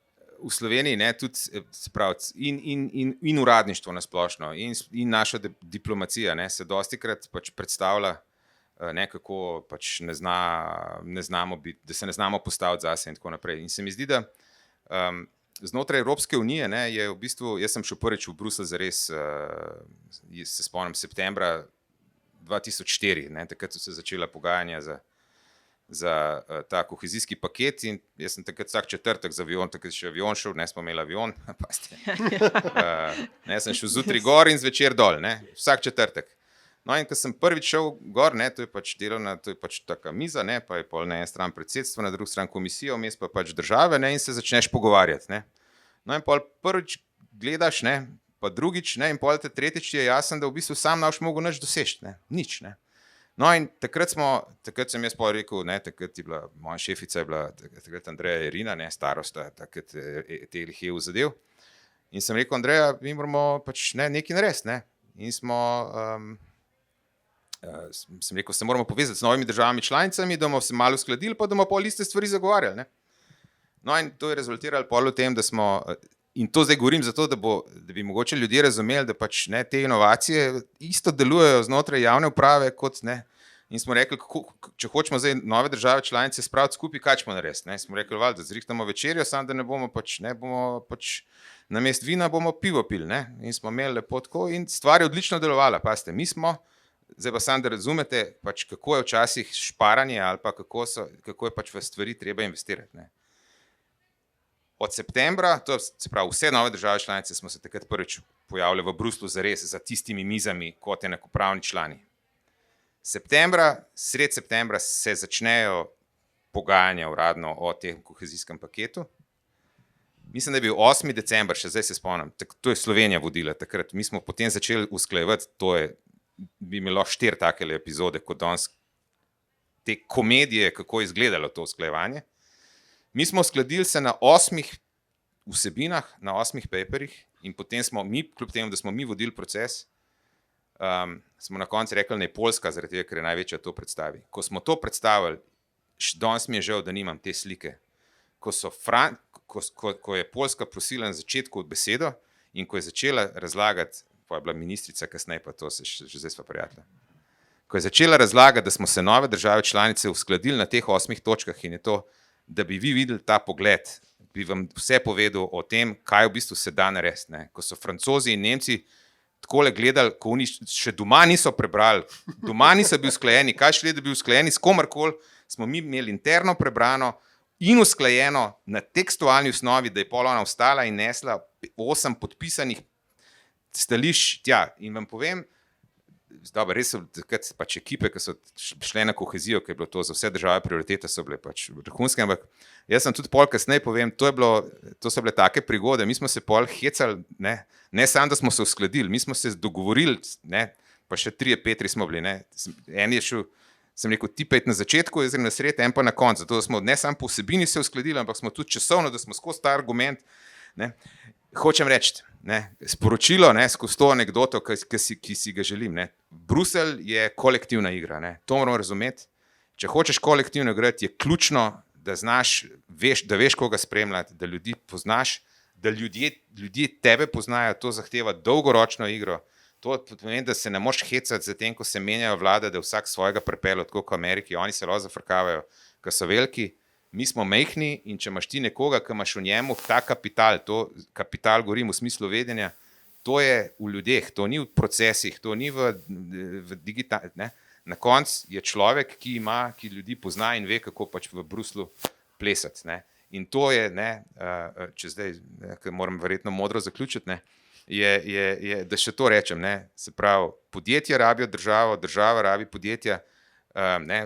v Sloveniji, ne, tudi se pravi, in uradništvo na splošno, in naša diplomacija, ne, se dostikrat pač predstavlja, ne, kako pač ne znamo biti, da se ne znamo postaviti zase in tako naprej. In se mi zdi, da znotraj Evropske unije, ne, je v bistvu, jaz sem šel prvič v Bruselj zares, se spomnim, septembra 2004, ne, takrat so se začela pogajanja za ta kohezijski paket in jaz sem takrat vsak četrtek z avion, takrat še avion šel, ne smo imeli avion, ne, sem šel zjutraj gor in zvečer dol, ne, vsak četrtek. No in ko sem prvič šel gor, ne, to je pač delovna, to je pač taka miza, ne, pa je pol na eni strani predsedstvo, na drugi strani komisijo, vmes pa pač države, ne, in se začneš pogovarjati, ne. No in pol prvič gledaš, ne, pa drugič, ne, in pol te tretjič je jasno, da v bistvu sam ne boš mogel nič doseči, ne, nič, ne. No in takrat sem jaz pol rekel, ne, takrat je bila, moja šefica je bila takrat Andreja Jerina, ne, starosta, takrat teh EU zadev. In sem rekel, Andreja, mi moramo pač ne, nekaj narediti, ne. In sem rekel, se moramo povezati z novimi državami članicami, da bomo se malo uskladili, pa da bomo pol iste stvari zagovarjali, ne. No in to je rezultiralo pol v tem, da smo, in to zdaj govorim zato, da bi mogoče ljudje razumeli, da pač ne, te inovacije isto delujejo znotraj javne uprave kot ne. In smo rekli, če hočemo zdaj nove države članice spraviti skupaj, kaj ćemo narediti, ne. Smo rekli, da zrihtamo večerjo, samo da ne bomo pač namesto vina bomo pivo pili, ne. In smo imeli lepo tako in stvar je odlično delovala, pazite, mi smo, zdaj pa samo da razumete, pač kako je včasih šparanje ali pa kako je pač v stvari treba investirati, ne. Od septembra, to se pravi, vse nove države članice smo se takrat prvič pojavili v Bruslju zares za tistimi mizami kot enakopravni člani. Sred septembra se začnejo pogajanja uradno o tem kohezijskem paketu. Mislim, da je bil 8. december, še zdaj se spomnim, to je Slovenija vodila takrat. Mi smo potem začeli usklajevati, bi imelo 4 takele epizode kot danes, te komedije, kako je izgledalo to usklajevanje. Mi smo uskladili se na 8 vsebinah, na 8 paperjih in potem smo mi, kljub temu, da smo mi vodili proces, smo na koncu rekli, da je Poljska, zaradi tega, ker je največja to predstavi. Ko smo to predstavili, danes mi je žal, da nimam te slike, ko je Poljska prosila na začetku besedo in ko je začela razlagati, pa je bila ministrica kasneje, pa to se že zdaj sva prijatelja, ko je začela razlagati, da smo se nove države članice uskladili na teh 8 točkah in je to, da bi vi videli ta pogled, bi vam vse povedal o tem, kaj v bistvu se da narediti, ne. Ko so Francozi in Nemci takole gledali, ko oni še doma niso prebrali, doma niso bili usklajeni, kaj šele, da bi usklajeni s komarkoli, smo mi imeli interno prebrano in usklajeno na tekstualni osnovi, da je pol ona vstala in nesla 8 podpisanih stališč tja. In vam povem, dobro, res so takrat pač ekipe, ki so šle na kohezijo, ki je bilo to za vse države prioritete, so bile pač vrhunske, ampak jaz sem tudi pol kasneje povem, to so bile take prigode, mi smo se pol hecali, ne samo, da smo se uskladili, mi smo se dogovorili, ne, pa še 3 Petri smo bili, ne, en je šel, Sem rekel, ti pet na začetku, jaz grem na sred, en pa na koncu. Zato smo ne samo po vsebini se uskladili, ampak smo tudi časovno, da smo skozi ta argument. Ne. Hočem reči, sporočilo skozi to anekdoto, ki si ga želim. Ne. Bruselj je kolektivna igra, ne. To moramo razumeti. Če hočeš kolektivno igrati, je ključno, da znaš, da veš, koga spremljati, da ljudi poznaš, da ljudje tebe poznajo, to zahteva dolgoročno igro. To pomeni, da se ne moš hecati za tem, ko se menjajo vlade, da vsak svojega prepelje, tako kot v Ameriki, oni se lahko zafrkavajo, ker so veliki, mi smo majhni in če imaš ti nekoga, ki imaš v njemu ta kapital, to kapital govorim v smislu vedenja, to je v ljudeh, to ni v procesih, to ni v digitalnih. Na koncu je človek, ki ljudi pozna in ve, kako pač v Bruslu plesati. Ne. In to je, če zdaj moram verjetno modro zaključiti, da še to rečem, se pravi, podjetja rabijo državo, država rabi podjetja,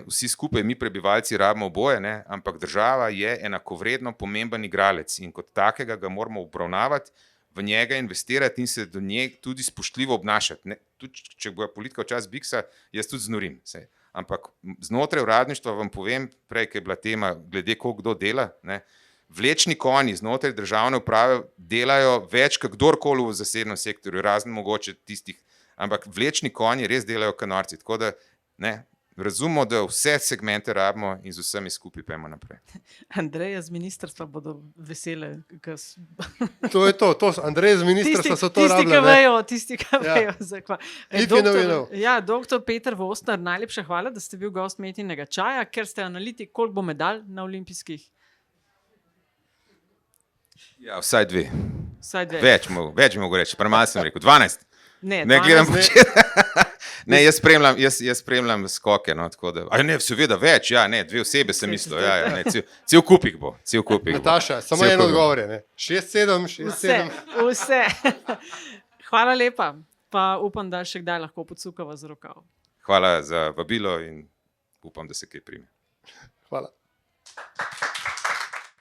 vsi skupaj, mi prebivalci rabimo oboje, ampak država je enakovredno pomemben igralec in kot takega ga moramo obravnavati, v njega investirati in se do njega tudi spoštljivo obnašati. Tudi, če bo politika včasih biksa, jaz tudi znorim. Ampak znotraj uradništva vam povem, prej, ki je bila tema, glede koliko kdo dela, vlečni konji znotraj državne uprave delajo več, kot kdorkoli v zasebnem sektorju, razen mogoče tistih, ampak vlečni konji res delajo kot norci. Tako da razumemo, da vse segmente rabimo in z vsemi skupaj pojmo naprej. Andreja z ministrstva bodo vesele. To je to. Andrej z ministrstva so to rabili. Tisti, ki vejo. Ja, doktor Peter Vostner, najlepša hvala, da ste bil gost Metinega čaja, ker ste analitik. Koliko bo medalj na olimpijskih? Ja, vsaj dve. Več bi mogo reči, premalo sem rekel, 12. Ne, gledam jaz spremljam skoke, tako da, seveda več, dve osebe sem mislil, cel kupik bo. Nataša, samo eno odgovor je, 6-7. Vse. Hvala lepa, pa upam, da še kdaj lahko podsukava z rokav. Hvala za vabilo in upam, da se kaj prime. Hvala.